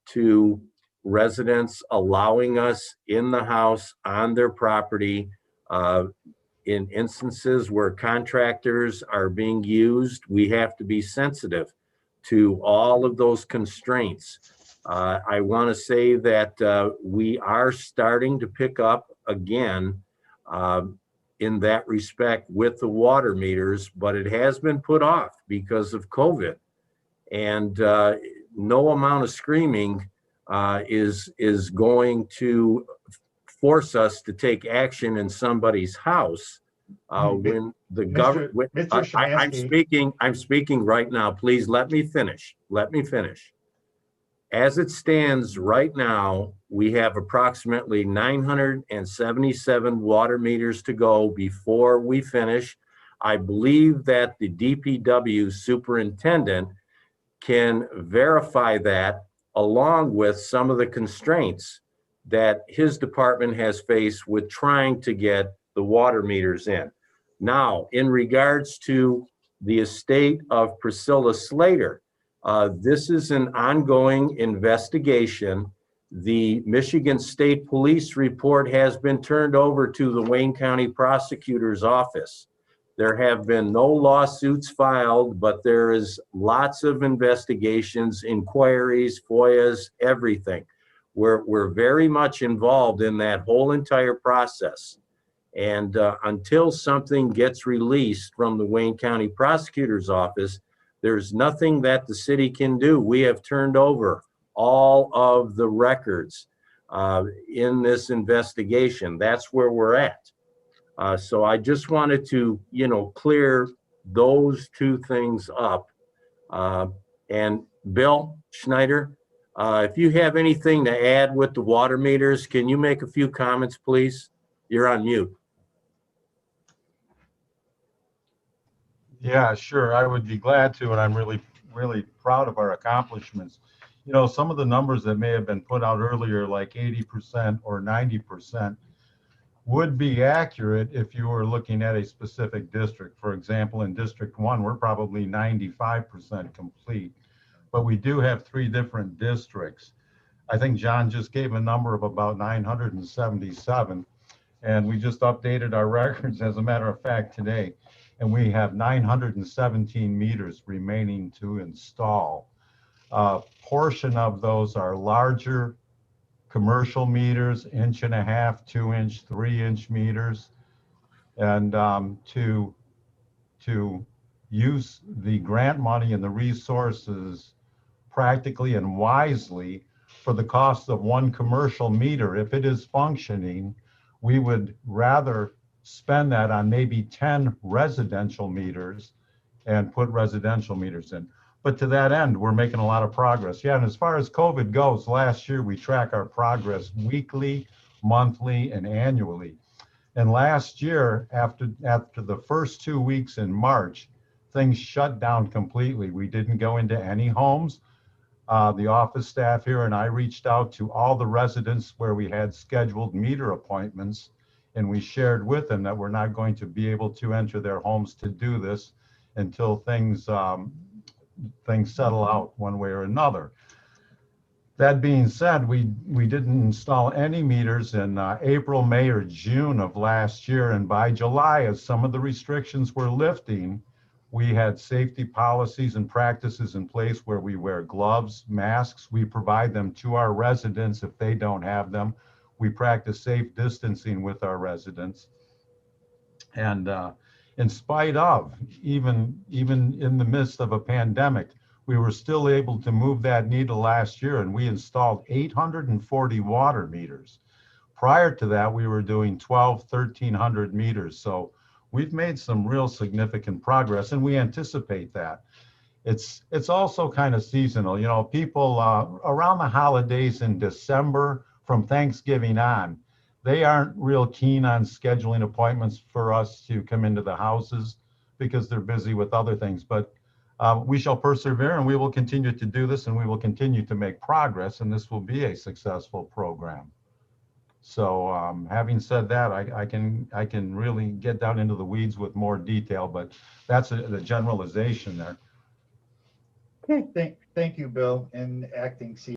to residents allowing us in the house on their property. In instances where contractors are being used, we have to be sensitive to all of those constraints. I want to say that we are starting to pick up again in that respect with the water meters, but it has been put off because of COVID. And no amount of screaming is going to force us to take action in somebody's house when the government. I'm speaking right now. Please let me finish. Let me finish. As it stands right now, we have approximately 977 water meters to go before we finish. I believe that the DPW superintendent can verify that along with some of the constraints that his department has faced with trying to get the water meters in. Now, in regards to the estate of Priscilla Slater, this is an ongoing investigation. The Michigan State Police report has been turned over to the Wayne County Prosecutor's Office. There have been no lawsuits filed, but there is lots of investigations, inquiries, FOIAs, everything. We're very much involved in that whole entire process. And until something gets released from the Wayne County Prosecutor's Office, there's nothing that the city can do. We have turned over all of the records in this investigation. That's where we're at. So I just wanted to, clear those two things up. And Bill Schneider, if you have anything to add with the water meters, can you make a few comments, please? You're on mute. Yeah, sure. I would be glad to, and I'm really, really proud of our accomplishments. Some of the numbers that may have been put out earlier, like 80% or 90%, would be accurate if you were looking at a specific district. For example, in District 1, we're probably 95% complete, but we do have 3 different districts. I think John just gave a number of about 977, and we just updated our records, as a matter of fact, today. And we have 917 meters remaining to install. A portion of those are larger commercial meters, 1.5 inch, 2 inch, 3 inch meters. And to use the grant money and the resources practically and wisely for the cost of 1 commercial meter, if it is functioning, we would rather spend that on maybe 10 residential meters and put residential meters in. But to that end, we're making a lot of progress. Yeah, and as far as COVID goes, last year we track our progress weekly, monthly, and annually. And last year, after the first 2 weeks in March, things shut down completely. We didn't go into any homes. The office staff here and I reached out to all the residents where we had scheduled meter appointments, and we shared with them that we're not going to be able to enter their homes to do this until things settle out one way or another. That being said, we didn't install any meters in April, May, or June of last year. And by July, as some of the restrictions were lifting, we had safety policies and practices in place where we wear gloves, masks. We provide them to our residents if they don't have them. We practice safe distancing with our residents. And in spite of, even in the midst of a pandemic, we were still able to move that needle last year, and we installed 840 water meters. Prior to that, we were doing 1,300 meters. So we've made some real significant progress, and we anticipate that. It's also kind of seasonal. People around the holidays in December, from Thanksgiving on, they aren't real keen on scheduling appointments for us to come into the houses because they're busy with other things. But We shall persevere and we will continue to do this and we will continue to make progress and this will be a successful program. So having said that, I can really get down into the weeds with more detail, but that's the generalization there. Okay, thank you, Bill, and Acting C.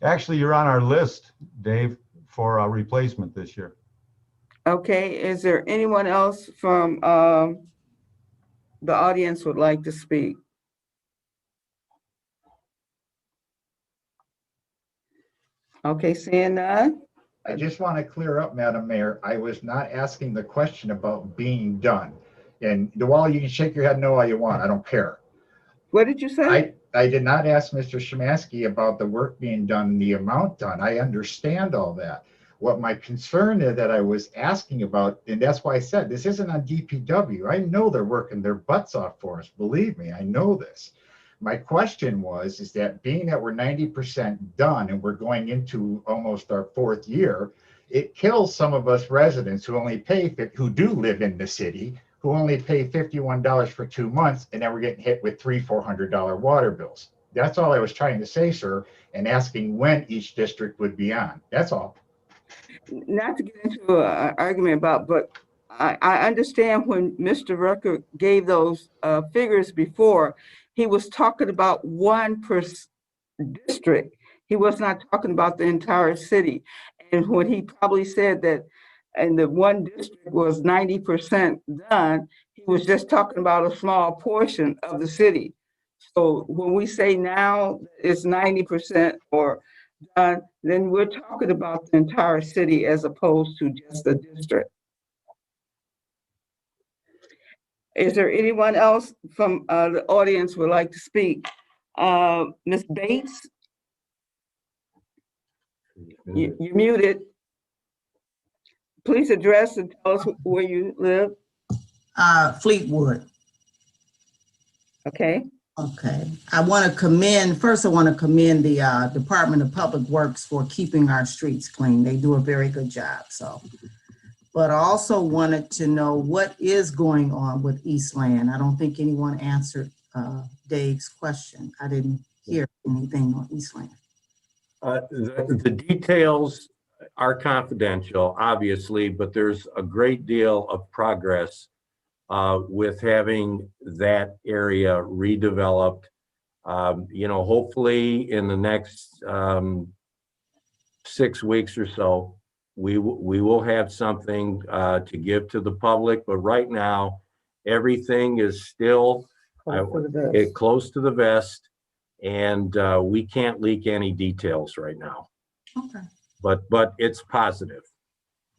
Actually, you're on our list, Dave, for a replacement this year. Okay, is there anyone else from the audience would like to speak? Okay, seeing none. I just want to clear up, Madam Mayor, I was not asking the question about being done. And DeWall, you can shake your head no all you want, I don't care. What did you say? I did not ask Mr. Shemansky about the work being done and the amount done. I understand all that. What my concern is that I was asking about, and that's why I said this isn't on DPW. I know they're working their butts off for us. Believe me, I know this. My question is that being that we're 90% done and we're going into almost our 4th year, it kills some of us residents who only pay, who do live in the city, who only pay $51 for 2 months, and then we're getting hit with $300-400 water bills. That's all I was trying to say, sir, and asking when each district would be on. That's all. Not to get into an argument about, but I understand when Mr. Rucker gave those figures before, he was talking about one per district. He was not talking about the entire city. And when he probably said that and the one district was 90% done, he was just talking about a small portion of the city. So when we say now it's 90% or done, then we're talking about the entire city as opposed to just the district. Is there anyone else from the audience would like to speak? Ms. Bates? You're muted. Please address and tell us where you live. Fleetwood. Okay. Okay. I want to commend the Department of Public Works for keeping our streets clean. They do a very good job. But I also wanted to know what is going on with Eastland. I don't think anyone answered Dave's question. I didn't hear anything on Eastland. The details are confidential, obviously, but there's a great deal of progress with having that area redeveloped. Hopefully in the next 6 weeks or so, we will have something to give to the public. But right now, everything is still close to the vest, and we can't leak any details right now. Okay. But it's positive.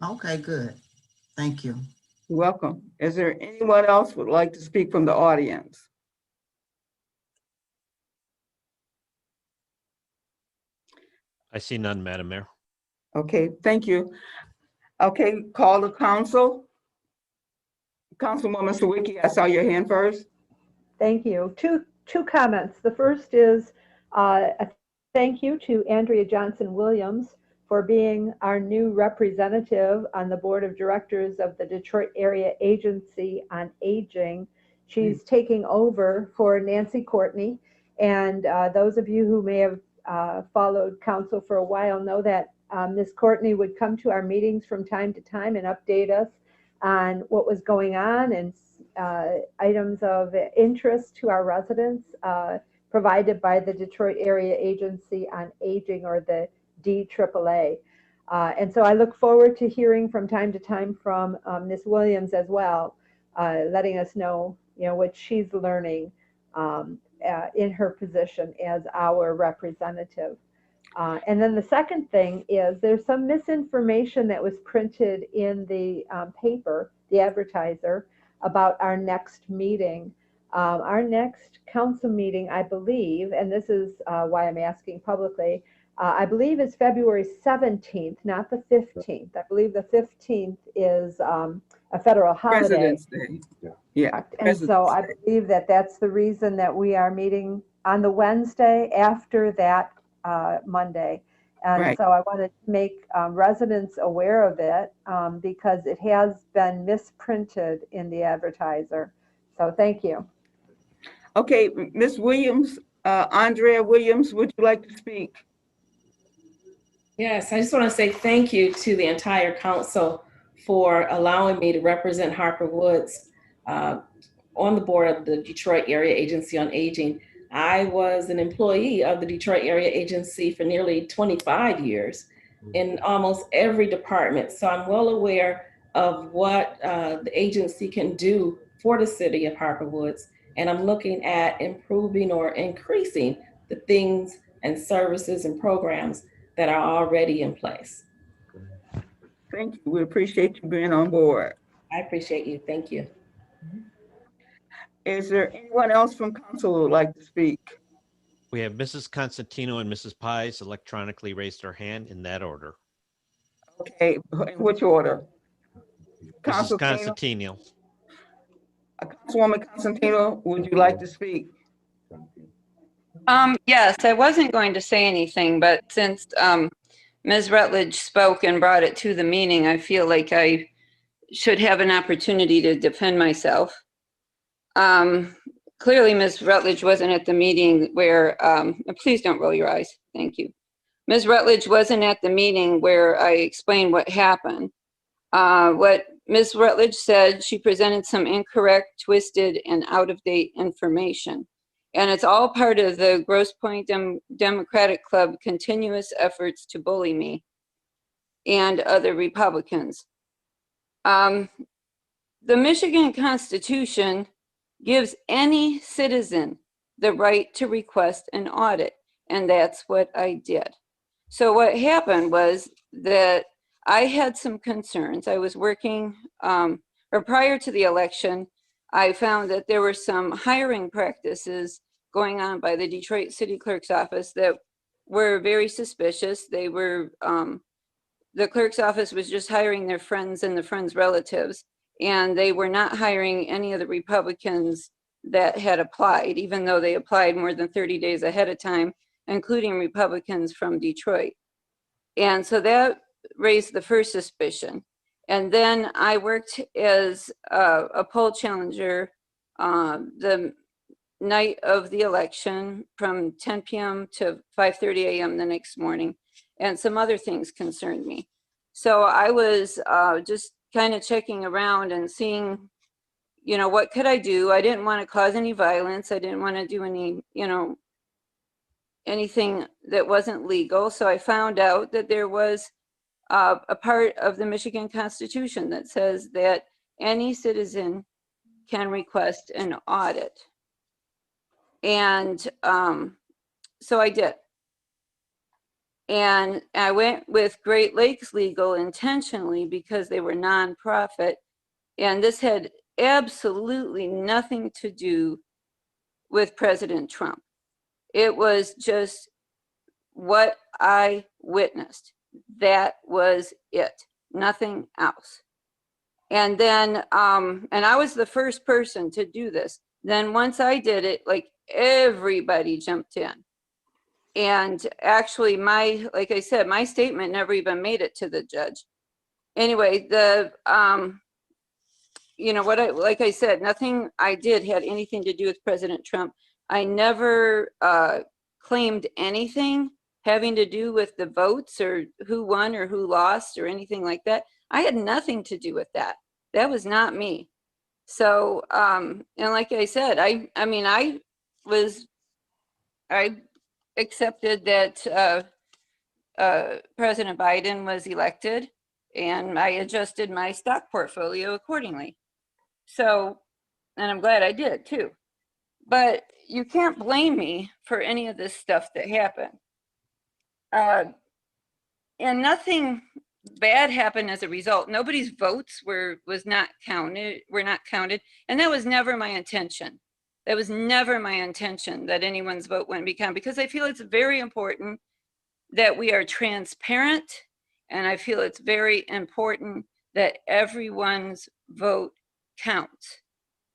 Okay, good. Thank you. You're welcome. Is there anyone else would like to speak from the audience? I see none, Madam Mayor. Okay, thank you. Okay, call the council. Councilwoman Sawicki, I saw your hand first. Thank you. Two comments. The first is a thank you to Andrea Johnson-Williams for being our new representative on the board of directors of the Detroit Area Agency on Aging. She's taking over for Nancy Courtney. And those of you who may have followed council for a while know that Ms. Courtney would come to our meetings from time to time and update us on what was going on and items of interest to our residents provided by the Detroit Area Agency on Aging, or the DAAA. And so I look forward to hearing from time to time from Ms. Williams as well, letting us know, what she's learning in her position as our representative. And then the second thing is there's some misinformation that was printed in the paper, the Advertiser, about our next meeting. Our next council meeting, I believe, and this is why I'm asking publicly, I believe is February 17th, not the 15th. I believe the 15th is a federal holiday. President's Day. Yeah. And so I believe that that's the reason that we are meeting on the Wednesday after that Monday. And Right. so I wanted to make residents aware of it because it has been misprinted in the Advertiser. So thank you. Okay, Ms. Williams, Andrea Williams, would you like to speak? Yes, I just want to say thank you to the entire council for allowing me to represent Harper Woods on the board of the Detroit Area Agency on Aging. I was an employee of the Detroit Area Agency for nearly 25 years in almost every department. So I'm well aware of what the agency can do for the city of Harper Woods. And I'm looking at improving or increasing the things and services and programs that are already in place. Thank you. We appreciate you being on board. I appreciate you. Thank you. Is there anyone else from council who would like to speak? We have Mrs. Constantino and Mrs. Pies electronically raised their hand in that order. Okay, in which order? Mrs. Constantino. Councilwoman Constantino, would you like to speak? Yes, I wasn't going to say anything, but since Ms. Rutledge spoke and brought it to the meeting, I feel like I should have an opportunity to defend myself. Clearly, Ms. Rutledge wasn't at the meeting where, please don't roll your eyes, thank you. Ms. Rutledge wasn't at the meeting where I explained what happened. What Ms. Rutledge said, she presented some incorrect, twisted, and out-of-date information. And it's all part of the Grosse Pointe Democratic Club continuous efforts to bully me and other Republicans. The Michigan Constitution gives any citizen the right to request an audit, and that's what I did. So what happened was that I had some concerns. I was working, or prior to the election, I found that there were some hiring practices going on by the Detroit City Clerk's office that were very suspicious. They were, the clerk's office was just hiring their friends and the friends' relatives, and they were not hiring any of the Republicans that had applied, even though they applied more than 30 days ahead of time, including Republicans from Detroit. And so that raised the first suspicion. And then I worked as a poll challenger the night of the election from 10 p.m. to 5:30 a.m. the next morning, and some other things concerned me. So I was just kind of checking around and seeing, you know, what could I do? I didn't want to cause any violence. I didn't want to do any, you know, anything that wasn't legal. So I found out that there was a part of the Michigan Constitution that says that any citizen can request an audit. And so I did. And I went with Great Lakes Legal intentionally because they were nonprofit. And this had absolutely nothing to do with President Trump. It was just what I witnessed. That was it, nothing else. And then, and I was the first person to do this. Then once I did it, like everybody jumped in. And actually like I said, my statement never even made it to the judge. Anyway, you know, like I said, nothing I did had anything to do with President Trump. I never claimed anything having to do with the votes or who won or who lost or anything like that. I had nothing to do with that. That was not me. So, and like I said, I mean, I accepted that President Biden was elected, and I adjusted my stock portfolio accordingly. So, and I'm glad I did too. But you can't blame me for any of this stuff that happened. And nothing bad happened as a result. Nobody's votes were not counted, and that was never my intention. That was never my intention that anyone's vote wouldn't be counted, because I feel it's very important that we are transparent, and I feel it's very important that everyone's vote counts.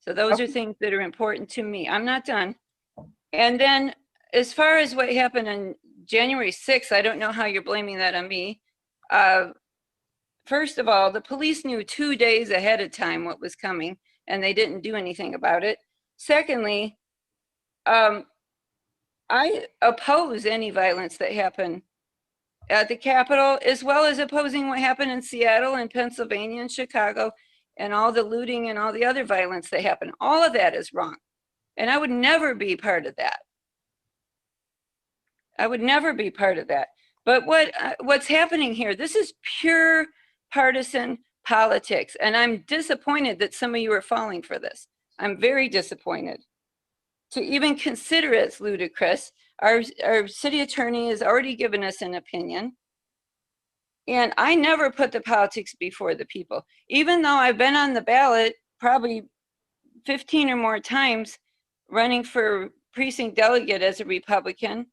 So those are things that are important to me. I'm not done. And then as far as what happened on January 6th, I don't know how you're blaming that on me. First of all, the police knew 2 days ahead of time what was coming, and they didn't do anything about it. Secondly, I oppose any violence that happened at the Capitol, as well as opposing what happened in Seattle and Pennsylvania and Chicago and all the looting and all the other violence that happened. All of that is wrong. And I would never be part of that. I would never be part of that. But what's happening here, this is pure partisan politics. And I'm disappointed that some of you are falling for this. I'm very disappointed. To even consider it's ludicrous. Our city attorney has already given us an opinion. And I never put the politics before the people. Even though I've been on the ballot probably 15 or more times running for precinct delegate as a Republican,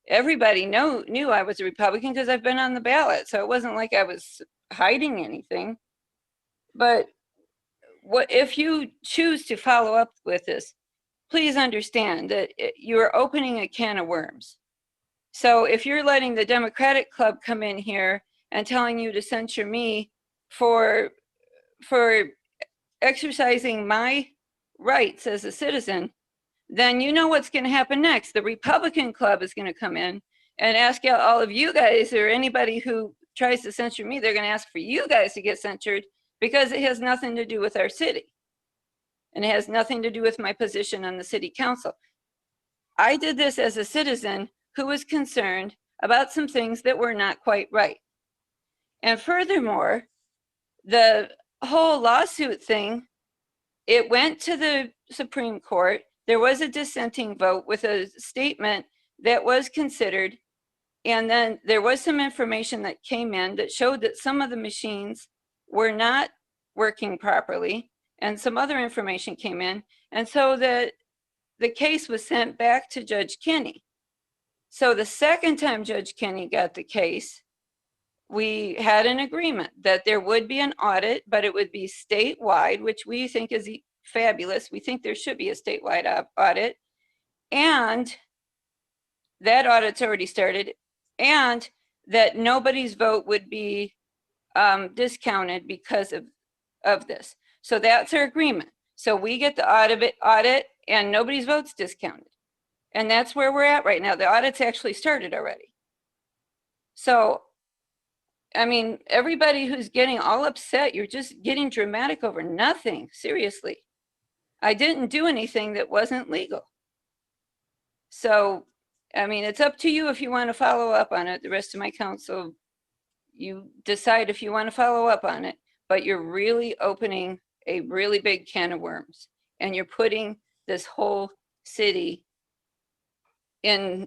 everybody knew I was a Republican because I've been on the ballot. So it wasn't like I was hiding anything. But if you choose to follow up with this, please understand that you're opening a can of worms. So if you're letting the Democratic Club come in here and telling you to censure me for exercising my rights as a citizen, then you know what's going to happen next. The Republican Club is going to come in and ask all of you guys, or anybody who tries to censure me, they're going to ask for you guys to get censored because it has nothing to do with our city. And it has nothing to do with my position on the city council. I did this as a citizen who was concerned about some things that were not quite right. And furthermore, the whole lawsuit thing, it went to the Supreme Court. There was a dissenting vote with a statement that was considered. And then there was some information that came in that showed that some of the machines were not working properly. And some other information came in. And so the case was sent back to Judge Kinney. So the second time Judge Kinney got the case, we had an agreement that there would be an audit, but it would be statewide, which we think is fabulous. We think there should be a statewide audit. And that audit's already started. And that nobody's vote would be discounted because of this. So that's our agreement. So we get the audit and nobody's vote's discounted. And that's where we're at right now. The audit's actually started already. So, I mean, everybody who's getting all upset, you're just getting dramatic over nothing, seriously. I didn't do anything that wasn't legal. So, I mean, it's up to you if you want to follow up on it. The rest of my council, you decide if you want to follow up on it, but you're really opening a really big can of worms, and you're putting this whole city in,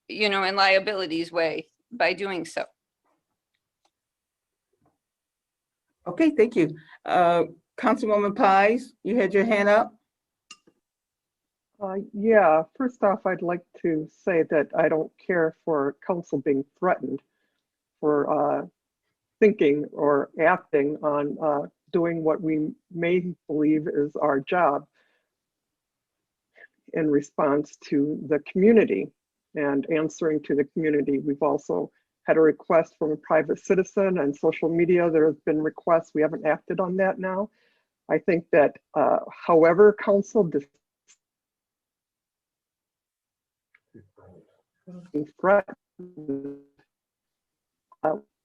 in liabilities way by doing so. Okay, thank you. Councilwoman Pies, you had your hand up. Yeah, first off, I'd like to say that I don't care for council being threatened for thinking or acting on doing what we may believe is our job in response to the community and answering to the community. We've also had a request from a private citizen and social media. There have been requests. We haven't acted on that now. I think that however council threatened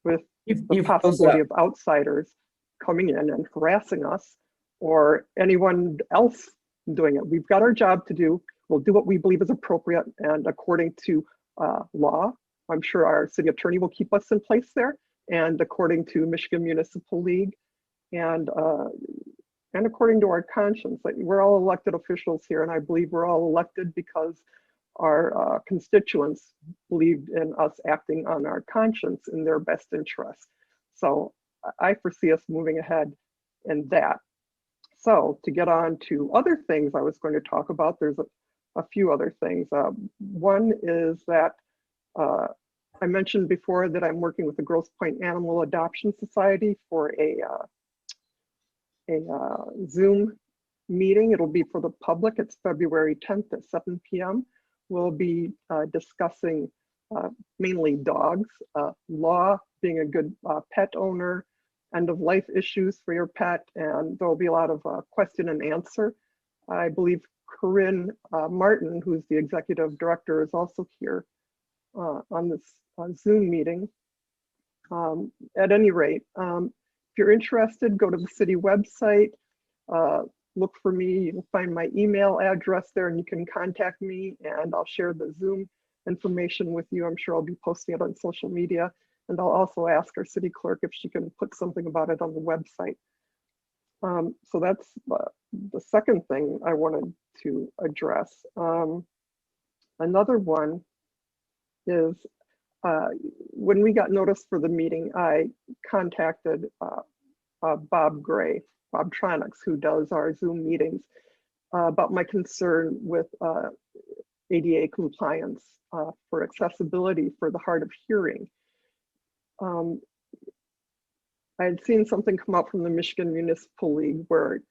with the possibility of outsiders coming in and harassing us or anyone else doing it. We've got our job to do. We'll do what we believe is appropriate and according to law. I'm sure our city attorney will keep us in place there, and according to Michigan Municipal League and according to our conscience. Like, we're all elected officials here, and I believe we're all elected because our constituents believed in us acting on our conscience in their best interest. So I foresee us moving ahead in that. So to get on to other things I was going to talk about, there's a few other things. One is that I mentioned before that I'm working with the Grosse Pointe Animal Adoption Society for a Zoom meeting. It'll be for the public. It's February 10th at 7 p.m. We'll be discussing mainly dogs, law, being a good pet owner, end of life issues for your pet, and there'll be a lot of question and answer. I believe Corinne Martin, who's the executive director, is also here on this Zoom meeting. At any rate, if you're interested, go to the city website, look for me. You can find my email address there and you can contact me and I'll share the Zoom information with you. I'm sure I'll be posting it on social media, and I'll also ask our city clerk if she can put something about it on the website. So that's the second thing I wanted to address. Another one is when we got notice for the meeting, I contacted Bob Gray, Bob Tronics, who does our Zoom meetings, about my concern with ADA compliance for accessibility for the hard of hearing. I had seen something come up from the Michigan Municipal League where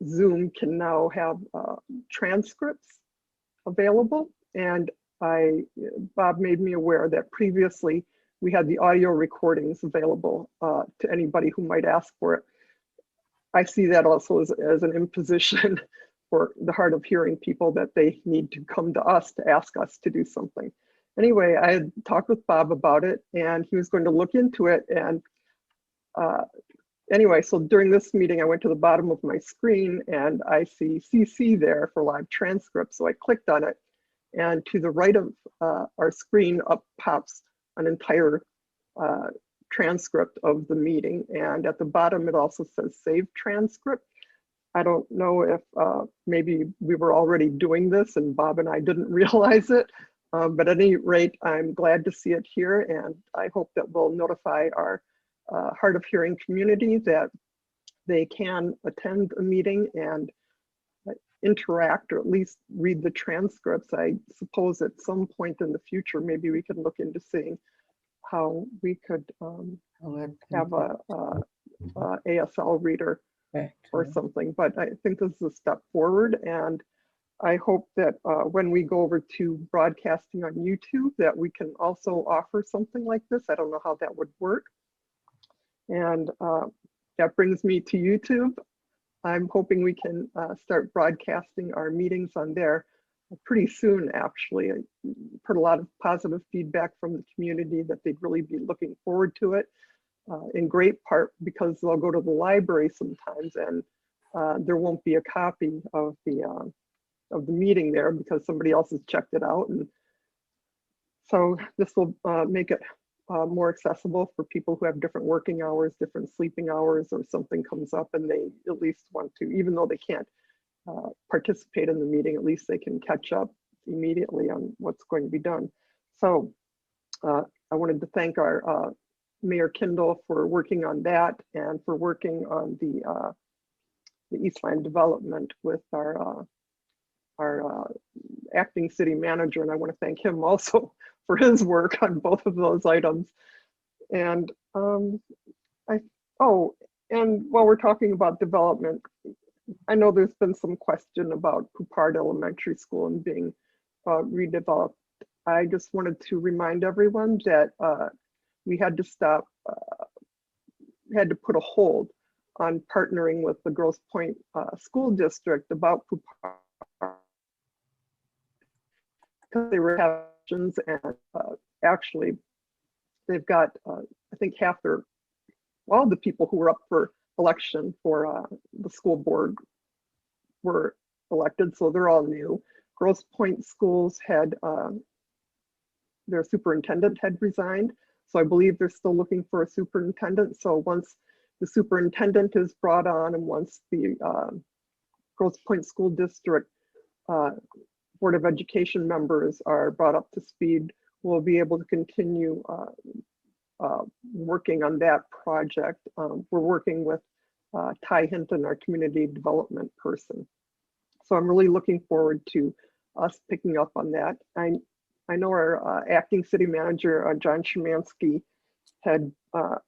Zoom can now have transcripts available, and Bob made me aware that previously we had the audio recordings available to anybody who might ask for it. I see that also as an imposition for the hard of hearing people, that they need to come to us to ask us to do something. Anyway, I had talked with Bob about it and he was going to look into it. And anyway, so during this meeting, I went to the bottom of my screen and I see CC there for live transcripts. So I clicked on it, and to the right of our screen up pops an entire transcript of the meeting. And at the bottom, it also says save transcript. I don't know if maybe we were already doing this and Bob and I didn't realize it. But at any rate, I'm glad to see it here, and I hope that we'll notify our hard of hearing community that they can attend a meeting and interact, or at least read the transcripts. I suppose at some point in the future, maybe we can look into seeing how we could have a ASL reader or something. But I think this is a step forward, and I hope that when we go over to broadcasting on YouTube, that we can also offer something like this. I don't know how that would work. And that brings me to YouTube. I'm hoping we can start broadcasting our meetings on there pretty soon, actually. I heard a lot of positive feedback from the community that they'd really be looking forward to it, in great part because they'll go to the library sometimes and there won't be a copy of the meeting there because somebody else has checked it out. And so this will make it more accessible for people who have different working hours, different sleeping hours, or something comes up and they at least want to, even though they can't participate in the meeting, at least they can catch up immediately on what's going to be done. So I wanted to thank our Mayor Kindle for working on that and for working on the Eastline development with our acting city manager, and I want to thank him also for his work on both of those items. And and while we're talking about development, I know there's been some question about Poupard Elementary School and being redeveloped. I just wanted to remind everyone that we had to stop, had to put a hold on partnering with the Grosse Pointe School District about Poupard, because they were having questions, and actually they've got I think all the people who were up for election for the school board were elected, so they're all new. Grosse Pointe Schools had their superintendent had resigned, so I believe they're still looking for a superintendent. So once the superintendent is brought on and once the Grosse Pointe School District Board of Education members are brought up to speed, we'll be able to continue working on that project. We're working with Ty Hinton, our community development person. So I'm really looking forward to us picking up on that. I know our acting city manager, John Szymanski,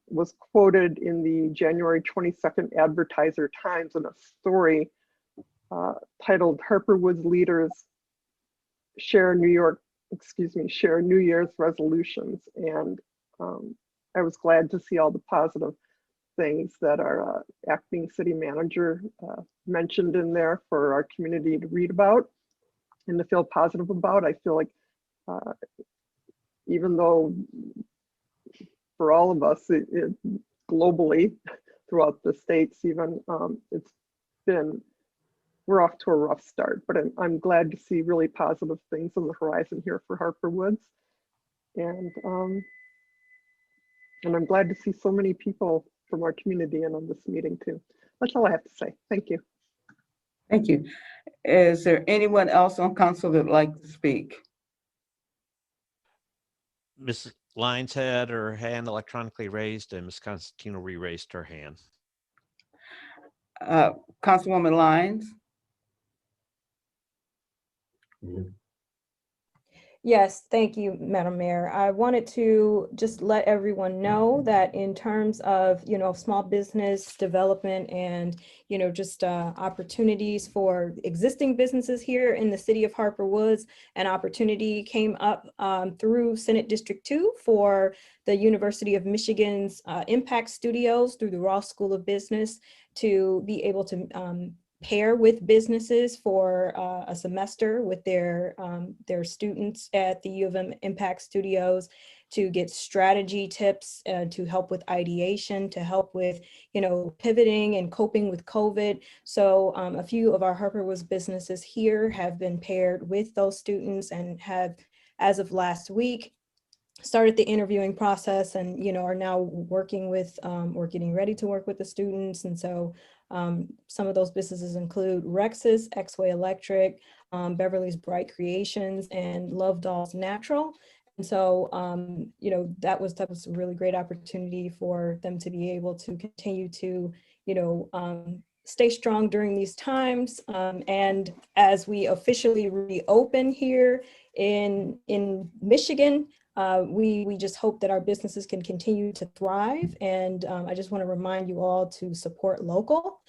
was quoted in the January 22nd Advertiser Times in a story titled "Harper Woods Leaders Share New Year's Resolutions." And I was glad to see all the positive things that our acting city manager mentioned in there for our community to read about and to feel positive about. I feel like even though for all of us globally throughout the states even, we're off to a rough start, but I'm glad to see really positive things on the horizon here for Harper Woods. And I'm glad to see so many people from our community in on this meeting too. That's all I have to say. Thank you. Thank you. Is there anyone else on council that would like to speak? Ms. Lyons had her hand electronically raised and Ms. Constantino re-raised her hand. Councilwoman Lyons? Yes, thank you, Madam Mayor. I wanted to just let everyone know that in terms of, small business development and, just opportunities for existing businesses here in the city of Harper Woods, an opportunity came up through Senate District 2 for the University of Michigan's Impact Studios through the Ross School of Business to be able to pair with businesses for a semester with their students at the U of M Impact Studios to get strategy tips, to help with ideation, to help with, pivoting and coping with COVID. So a few of our Harper Woods businesses here have been paired with those students and have, as of last week, started the interviewing process and, are now working with, or getting ready to work with the students. And so some of those businesses include Rex's, X-Way Electric, Beverly's Bright Creations, and Love Dolls Natural. And so, that was a really great opportunity for them to be able to continue to, stay strong during these times. And as we officially reopen here in Michigan, we just hope that our businesses can continue to thrive. And I just want to remind you all to support local,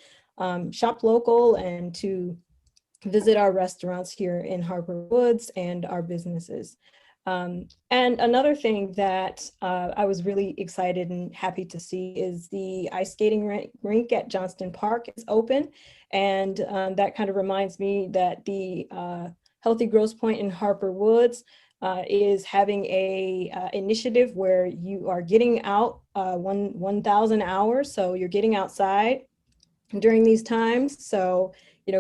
shop local, and to visit our restaurants here in Harper Woods and our businesses. And another thing that I was really excited and happy to see is the ice skating rink at Johnston Park is open. And that kind of reminds me that the Healthy Grosse Point in Harper Woods is having a initiative where you are getting out 1,000 hours. So you're getting outside during these times. So,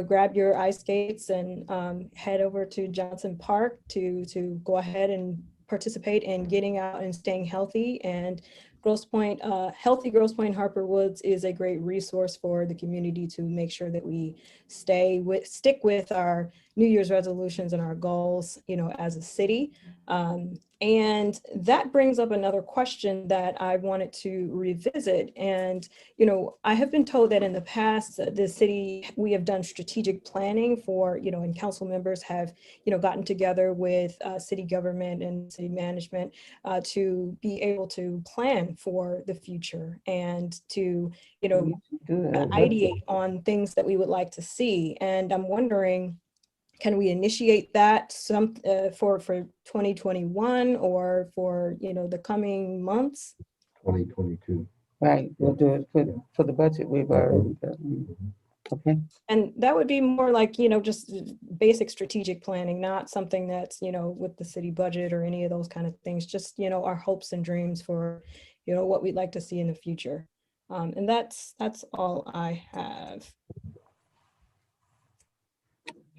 grab your ice skates and head over to Johnson Park to go ahead and participate in getting out and staying healthy. And Grosse Point, Healthy Grosse Point Harper Woods is a great resource for the community to make sure that we stick with our New Year's resolutions and our goals, as a city. And that brings up another question that I wanted to revisit. And, I have been told that in the past, the city, we have done strategic planning for, and council members have, gotten together with city government and city management to be able to plan for the future and to, ideate on things that we would like to see. And I'm wondering, can we initiate that for 2021 or for, the coming months? 2022. Right, we'll do it for the budget we've already done. Okay. And that would be more like, just basic strategic planning, not something that's, with the city budget or any of those kind of things, just, our hopes and dreams for, what we'd like to see in the future. And that's all I have.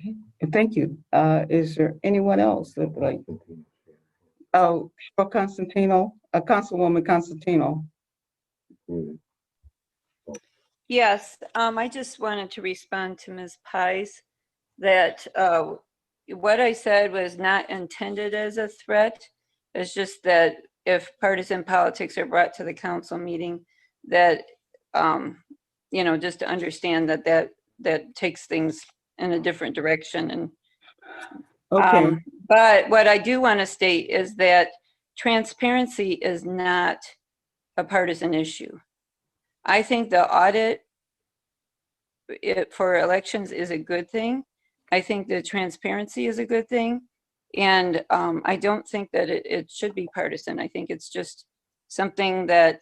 Okay. Thank you. Is there anyone else that would like? Oh, for Constantino, Councilwoman Constantino. Yes, I just wanted to respond to Ms. Pies that what I said was not intended as a threat. It's just that if partisan politics are brought to the council meeting, that, just to understand that takes things in a different direction. And Okay. but what I do want to state is that transparency is not a partisan issue. I think the audit for elections is a good thing. I think the transparency is a good thing. And I don't think that it should be partisan. I think it's just something that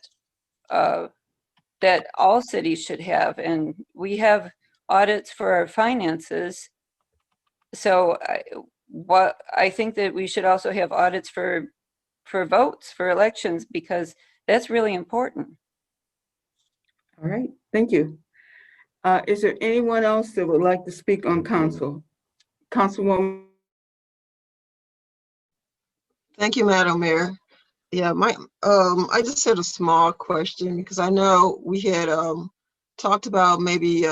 that all cities should have. And we have audits for our finances. So I think that we should also have audits for votes, for elections, because that's really important. All right, thank you. Is there anyone else that would like to speak on council? Councilwoman? Thank you, Madam Mayor. Yeah, I just had a small question because I know we had talked about maybe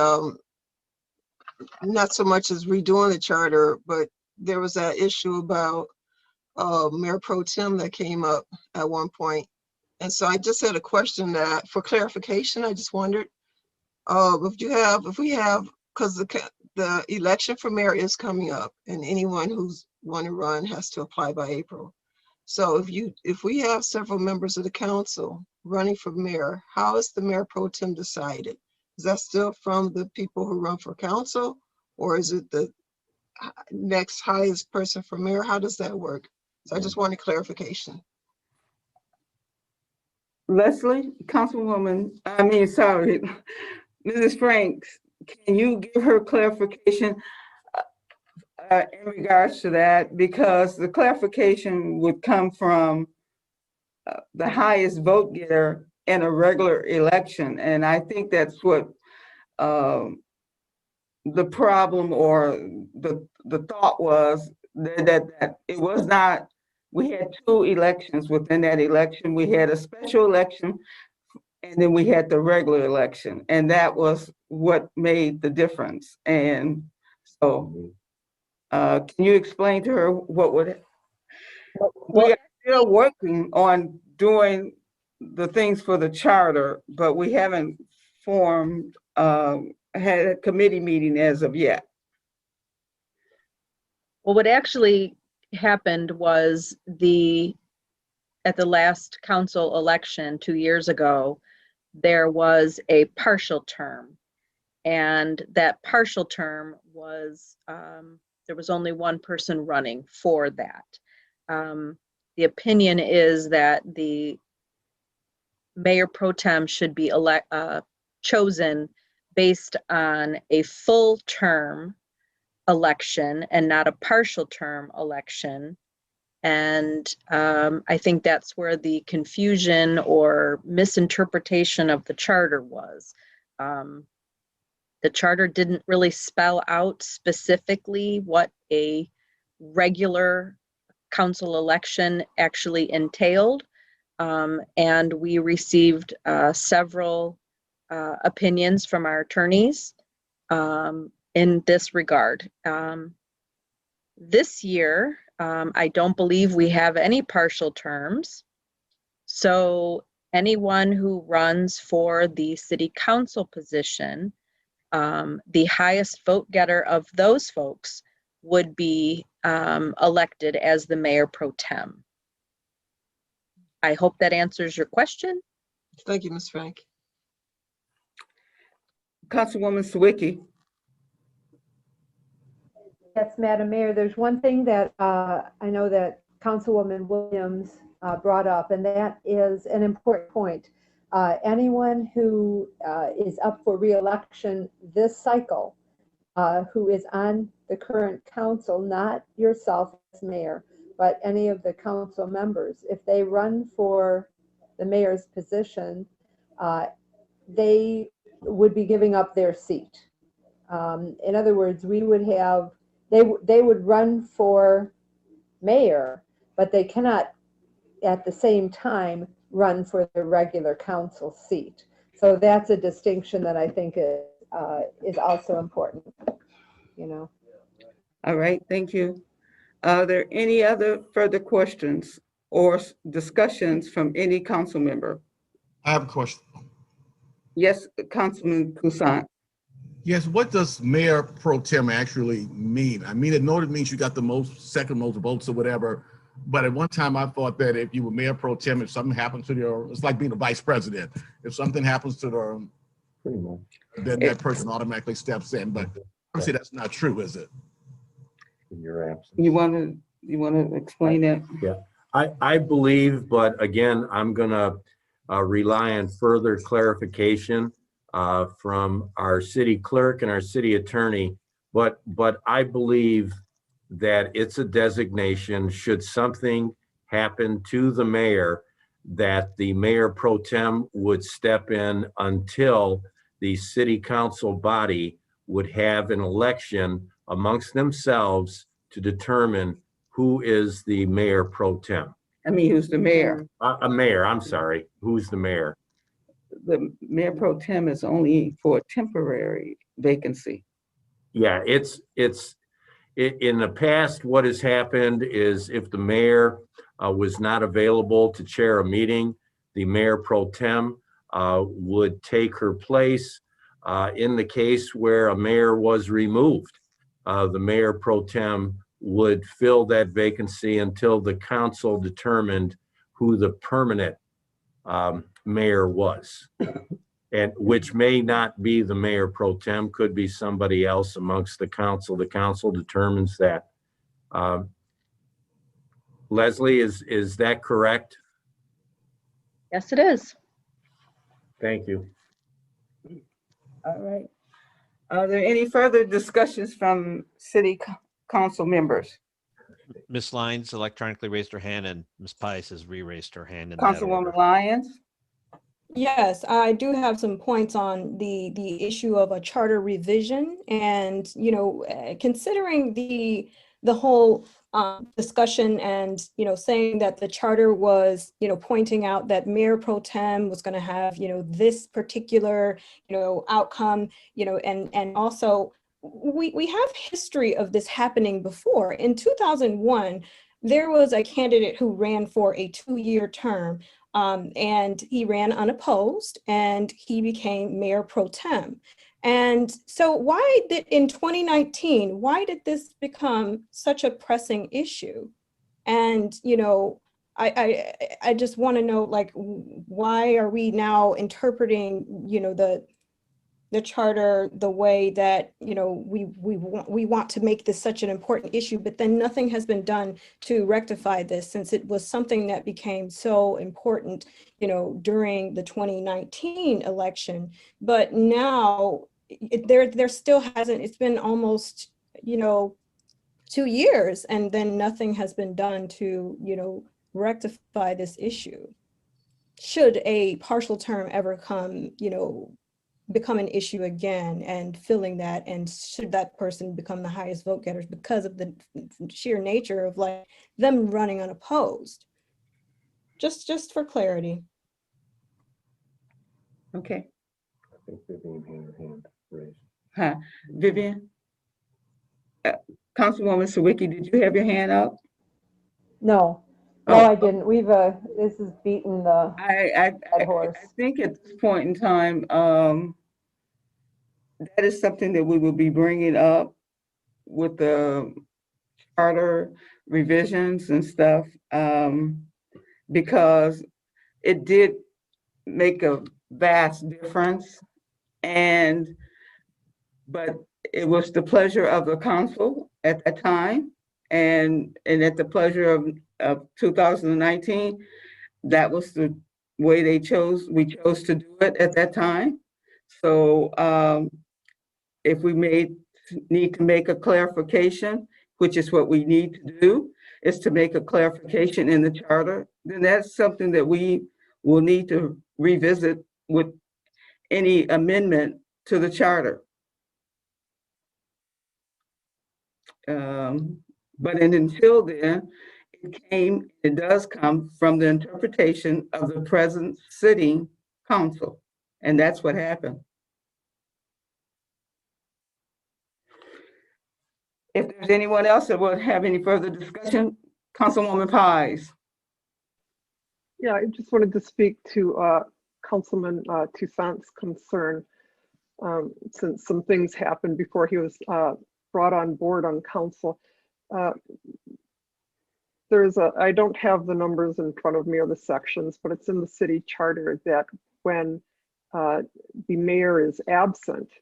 not so much as redoing the charter, but there was that issue about Mayor Pro Tem that came up at one point. And so I just had a question that for clarification, I just wondered if we have, because the election for mayor is coming up and anyone who's want to run has to apply by April. So if we have several members of the council running for mayor, how is the Mayor Pro Tem decided? Is that still from the people who run for council, or is it the next highest person for mayor? How does that work? So I just wanted clarification. Leslie, Councilwoman, Mrs. Franks, can you give her clarification in regards to that? Because the clarification would come from the highest vote getter in a regular election. And I think that's what the problem or the thought was, that it was not, we had two elections within that election. We had a special election and then we had the regular election. And that was what made the difference. And so can you explain to her we are still working on doing the things for the charter, but we haven't formed, had a committee meeting as of yet. Well, what actually happened was at the last council election 2 years ago, there was a partial term. And that partial term was, there was only one person running for that. The opinion is that the Mayor Pro Tem should be chosen based on a full term election and not a partial term election. And I think that's where the confusion or misinterpretation of the charter was. The charter didn't really spell out specifically what a regular council election actually entailed. And we received several opinions from our attorneys in this regard. This year, I don't believe we have any partial terms. So anyone who runs for the city council position, the highest vote getter of those folks would be elected as the Mayor Pro Tem. I hope that answers your question. Thank you, Ms. Frank. Councilwoman Sawicki. Yes, Madam Mayor, there's one thing that I know that Councilwoman Williams brought up, and that is an important point. Anyone who is up for re-election this cycle, who is on the current council, not yourself as mayor, but any of the council members, if they run for the mayor's position, they would be giving up their seat. In other words, we would have, they would run for mayor, but they cannot at the same time run for the regular council seat. So that's a distinction that I think is also important, you know. All right, thank you. Are there any other further questions or discussions from any council member? I have a question. Yes, Councilman Toussaint. Yes, what does Mayor Pro Tem actually mean? I mean, it means you got the second most votes or whatever. But at one time I thought that if you were Mayor Pro Tem, if something happened to it's like being a vice president. If something happens to then that person automatically steps in. But obviously that's not true, is it? In your absence. You want to explain that? Yeah, I believe, but again, I'm gonna rely on further clarification from our city clerk and our city attorney. But I believe that it's a designation, should something happen to the mayor, that the mayor pro tem would step in until the city council body would have an election amongst themselves to determine who is the mayor pro tem. I mean, who's the mayor? A mayor, I'm sorry. Who's the mayor? The mayor pro tem is only for a temporary vacancy. Yeah, in the past, what has happened is if the mayor was not available to chair a meeting, the mayor pro tem would take her place. In the case where a mayor was removed, the mayor pro tem would fill that vacancy until the council determined who the permanent mayor was. And which may not be the mayor pro tem, could be somebody else amongst the council. The council determines that. Leslie, is that correct? Yes, it is. Thank you. All right. Are there any further discussions from city council members? Ms. Lyons electronically raised her hand and Ms. Pius has re-raised her hand. In that Councilwoman order. Lyons? Yes, I do have some points on the issue of a charter revision, and considering the whole discussion and saying that the charter was pointing out that mayor pro tem was going to have this particular outcome, and also we have history of this happening before. In 2001, there was a candidate who ran for a 2-year term. And he ran unopposed and he became mayor pro tem. And so why did in 2019, why did this become such a pressing issue? And, I just want to know, like, why are we now interpreting, the charter the way that we want to make this such an important issue, but then nothing has been done to rectify this, since it was something that became so important during the 2019 election. But now there still hasn't, it's been almost 2 years, and then nothing has been done to rectify this issue. Should a partial term ever become an issue again, and filling that, and should that person become the highest vote getters because of the sheer nature of like them running unopposed? Just for clarity. Okay. I think Vivian had her hand raised. Huh. Vivian? Councilwoman Sawicki, did you have your hand up? No, I didn't. This is beating the dead horse. I think at this point in time, that is something that we will be bringing up with the charter revisions and stuff, because it did make a vast difference. But it was the pleasure of the council at the time, and at the pleasure of 2019, that was the way we chose to do it at that time. So if we need to make a clarification, which is what we need to do, is to make a clarification in the charter, then that's something that we will need to revisit with any amendment to the charter. But until then, it does come from the interpretation of the present sitting council, and that's what happened. If there's anyone else that will have any further discussion, Councilwoman Pies. Yeah, I just wanted to speak to Councilman Toussaint's concern, since some things happened before he was brought on board on council. I don't have the numbers in front of me or the sections, but it's in the city charter that when the mayor is absent,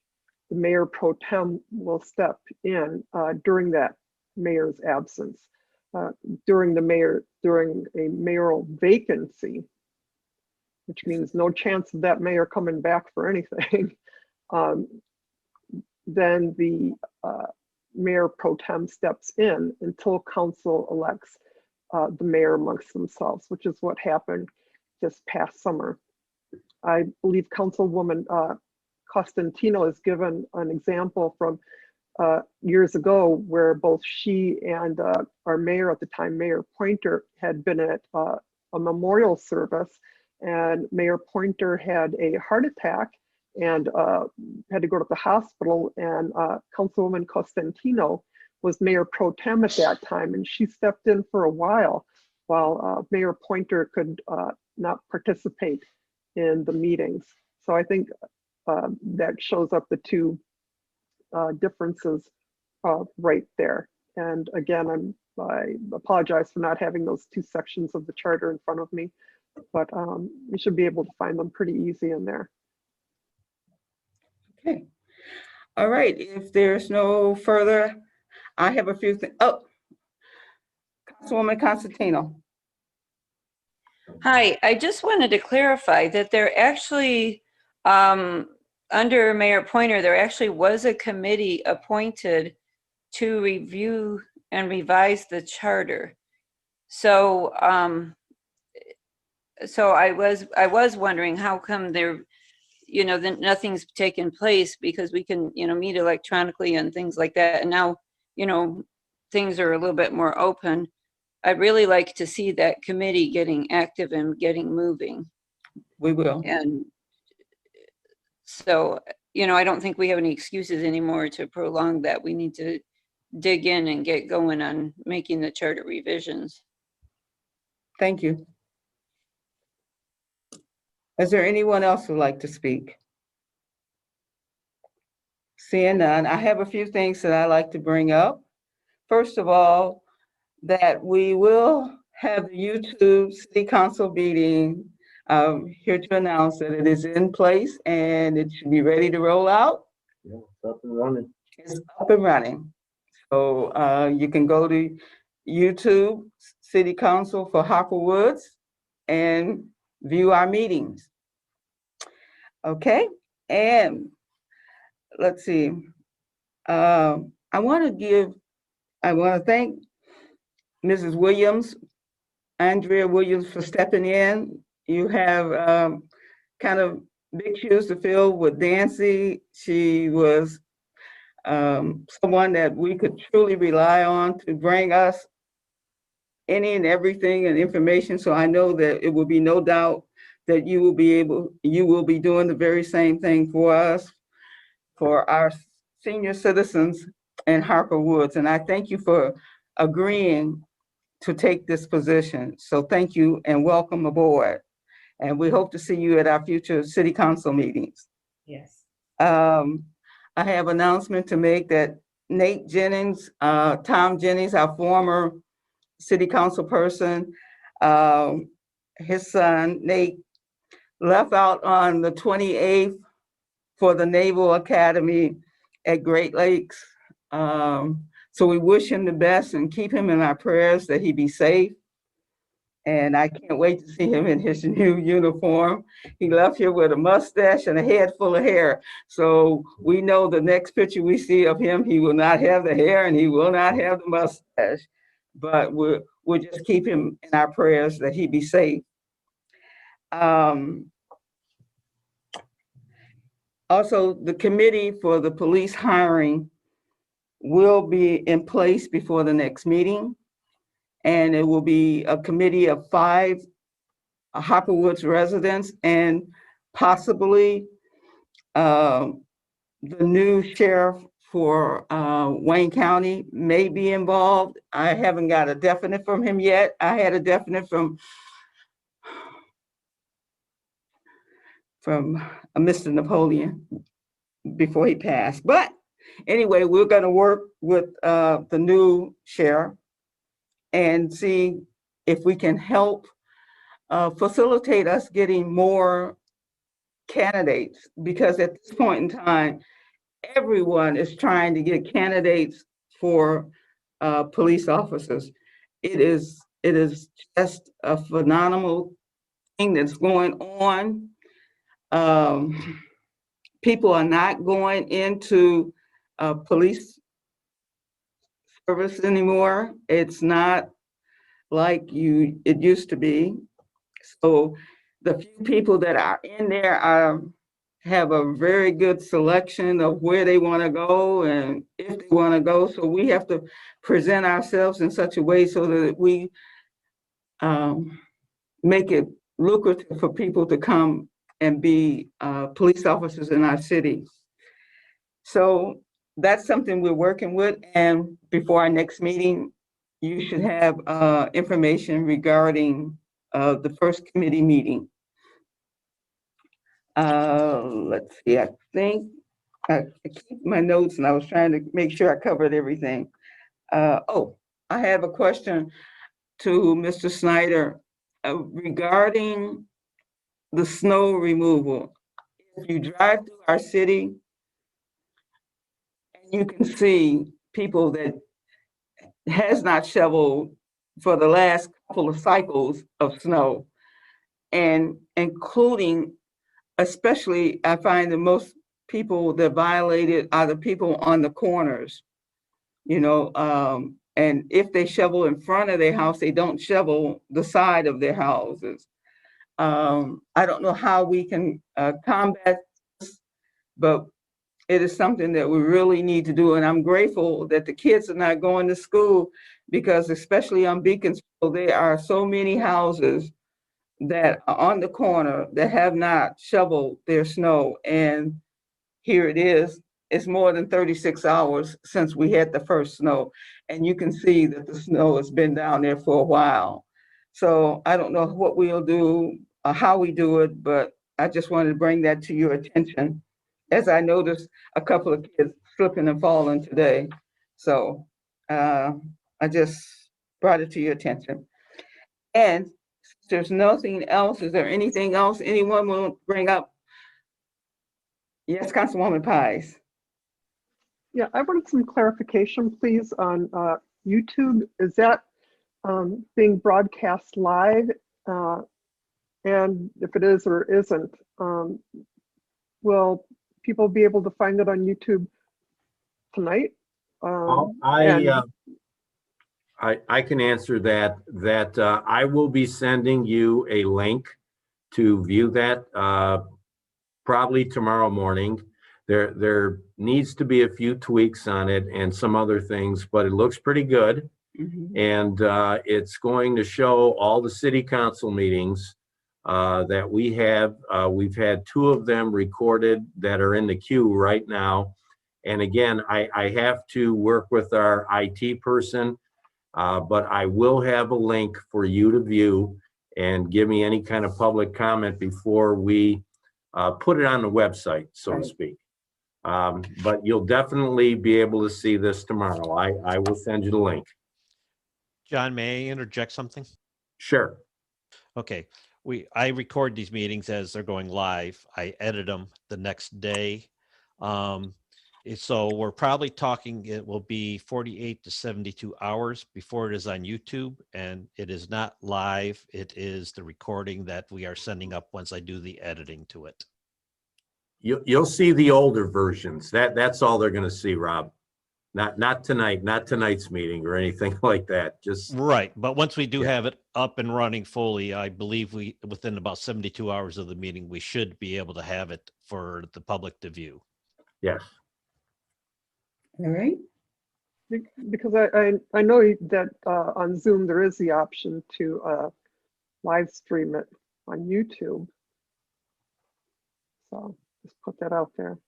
the mayor pro tem will step in during that mayor's absence. During a mayoral vacancy, which means no chance of that mayor coming back for anything, then the mayor pro tem steps in until council elects the mayor amongst themselves, which is what happened this past summer. I believe Councilwoman Costantino has given an example from years ago where both she and our mayor at the time, Mayor Pointer, had been at a memorial service, and Mayor Pointer had a heart attack and had to go to the hospital, and Councilwoman Costantino was mayor pro tem at that time, and she stepped in for a while Mayor Pointer could not participate in the meetings. So I think that shows up the two differences right there. And again, I apologize for not having those two sections of the charter in front of me, but you should be able to find them pretty easy in there. Okay. All right. If there's no further, I have a few things. Oh, Councilwoman Constantino. Hi, I just wanted to clarify that there actually, under Mayor Pointer, there actually was a committee appointed to review and revise the charter. So, so I was wondering how come there, that nothing's taken place, because we can, meet electronically and things like that. And now, things are a little bit more open. I'd really like to see that committee getting active and getting moving. We will. And so, I don't think we have any excuses anymore to prolong that. We need to dig in and get going on making the charter revisions. Thank you. Is there anyone else who would like to speak? Seeing none, I have a few things that I'd like to bring up. First of all, that we will have the YouTube City Council meeting. Here to announce that it is in place and it should be ready to roll out. Yeah, it's up and running. It's up and running. So you can go to YouTube City Council for Harper Woods and view our meetings. Okay, and let's see. I want to thank Mrs. Williams, Andrea Williams, for stepping in. You have kind of big shoes to fill with Nancy. She was someone that we could truly rely on to bring us any and everything and information. So I know that it will be no doubt that you will be doing the very same thing for us, for our senior citizens in Harper Woods. And I thank you for agreeing to take this position. So thank you and welcome aboard. And we hope to see you at our future city council meetings. Yes. I have an announcement to make that Nate Jennings, Tom Jennings, our former city council person, his son, Nate, left out on the 28th for the Naval Academy at Great Lakes. So we wish him the best and keep him in our prayers that he be safe. And I can't wait to see him in his new uniform. He left here with a mustache and a head full of hair. So we know the next picture we see of him, he will not have the hair and he will not have the mustache. But we'll just keep him in our prayers that he be safe. Also, the committee for the police hiring will be in place before the next meeting. And it will be a committee of 5 Harper Woods residents, and possibly the new sheriff for Wayne County may be involved. I haven't got a definite from him yet. I had a definite from Mr. Napoleon before he passed. But anyway, we're going to work with the new sheriff and see if we can help facilitate us getting more candidates, because at this point in time, everyone is trying to get candidates for police officers. It is just a phenomenal thing that's going on. People are not going into police service anymore. It's not like it used to be. So the few people that are in there have a very good selection of where they want to go and if they want to go. So we have to present ourselves in such a way so that we make it lucrative for people to come and be police officers in our city. So that's something we're working with. And before our next meeting, you should have information regarding the first committee meeting. Let's see, I think I keep my notes and I was trying to make sure I covered everything. Oh, I have a question to Mr. Snyder regarding the snow removal. If you drive through our city, you can see people that has not shoveled for the last couple of cycles of snow, and including, especially, I find the most people that violated are the people on the corners, you know, and if they shovel in front of their house, they don't shovel the side of their houses. I don't know how we can combat this, but it is something that we really need to do. And I'm grateful that the kids are not going to school, because especially on Beaconsfield, there are so many houses that are on the corner that have not shoveled their snow. And here it is, it's more than 36 hours since we had the first snow. And you can see that the snow has been down there for a while. So I don't know what we'll do or how we do it, but I just wanted to bring that to your attention, as I noticed a couple of kids slipping and falling today. So I just brought it to your attention. And if there's nothing else, is there anything else anyone will bring up? Yes, Councilwoman Pies. Yeah, I wanted some clarification, please, on YouTube. Is that being broadcast live? And if it is or isn't, will people be able to find it on YouTube tonight? I can answer that. I will be sending you a link to view that probably tomorrow morning. There needs to be a few tweaks on it and some other things, but it looks pretty good. Mm-hmm. And it's going to show all the city council meetings that we have. We've had 2 of them recorded that are in the queue right now. And again, I have to work with our IT person, but I will have a link for you to view and give me any kind of public comment before we put it on the website, so to speak. But you'll definitely be able to see this tomorrow. I will send you the link. John, may I interject something? Sure. Okay. I record these meetings as they're going live. I edit them the next day. So we're probably talking, it will be 48 to 72 hours before it is on YouTube, and it is not live. It is the recording that we are sending up once I do the editing to it. You'll see the older versions. That's all they're going to see, Rob. Not tonight, not tonight's meeting or anything like that. Just right. But once we do have it up and running fully, I believe within about 72 hours of the meeting, we should be able to have it for the public to view. Yes. All right. Because I know that on Zoom there is the option to live stream it on YouTube. So just put that out there.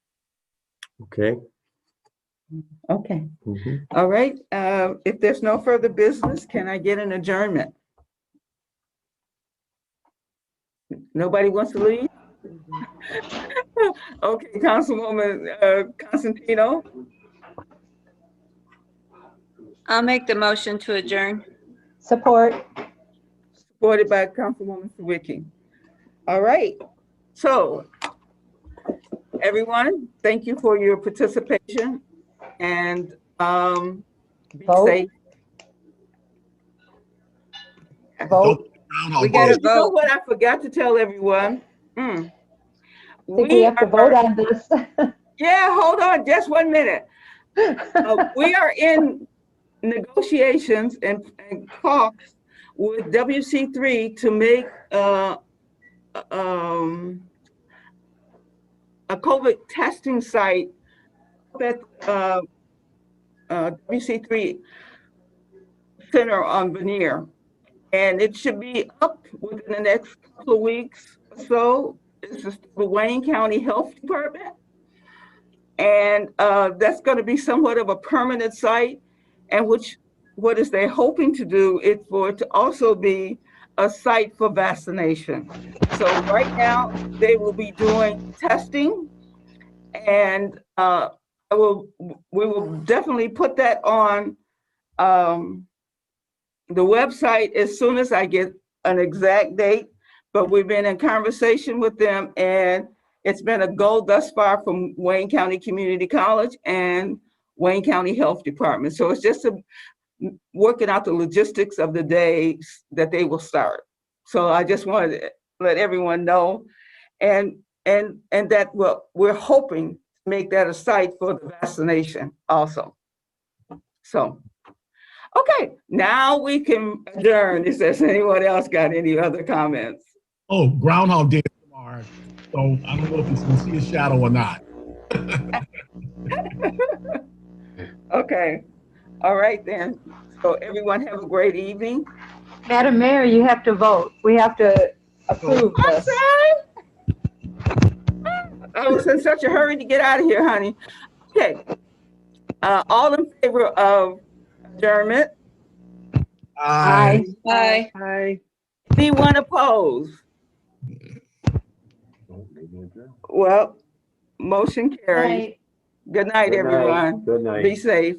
Okay. Okay. Mm-hmm. All right. If there's no further business, can I get an adjournment? Nobody wants to leave? Okay, Councilwoman Constantino. I'll make the motion to adjourn. Support. Supported by Councilwoman Sawicki. All right. So, everyone, thank you for your participation, and be Vote. safe. Vote. We gotta you know what I forgot to tell everyone? I think we have to vote on this. Yeah, hold on, just 1 minute. We are in negotiations and talks with WC3 to make a COVID testing site at WC3 Center on Veneer. And it should be up within the next couple of weeks or so. This is the Wayne County Health Department. And that's going to be somewhat of a permanent site, and what is they're hoping to do is for it to also be a site for vaccination. So right now they will be doing testing, and we will definitely put that on the website as soon as I get an exact date. But we've been in conversation with them, and it's been a go thus far from Wayne County Community College and Wayne County Health Department. So it's just working out the logistics of the days that they will start. So I just wanted to let everyone know, and that we're hoping to make that a site for the vaccination also. So, okay, now we can adjourn. If there's anyone else got any other comments. Oh, Groundhog Day tomorrow. So I don't know if it's gonna see a shadow or not. Okay, all right then. So everyone have a great evening. Madam Mayor, you have to vote. We have to approve this. I was in such a hurry to get out of here, honey. Okay, all in favor of adjournment? Aye. Aye. Aye. Anyone opposed? Well, motion carries. Right. Good night, Good night. everyone. Good night. Be safe.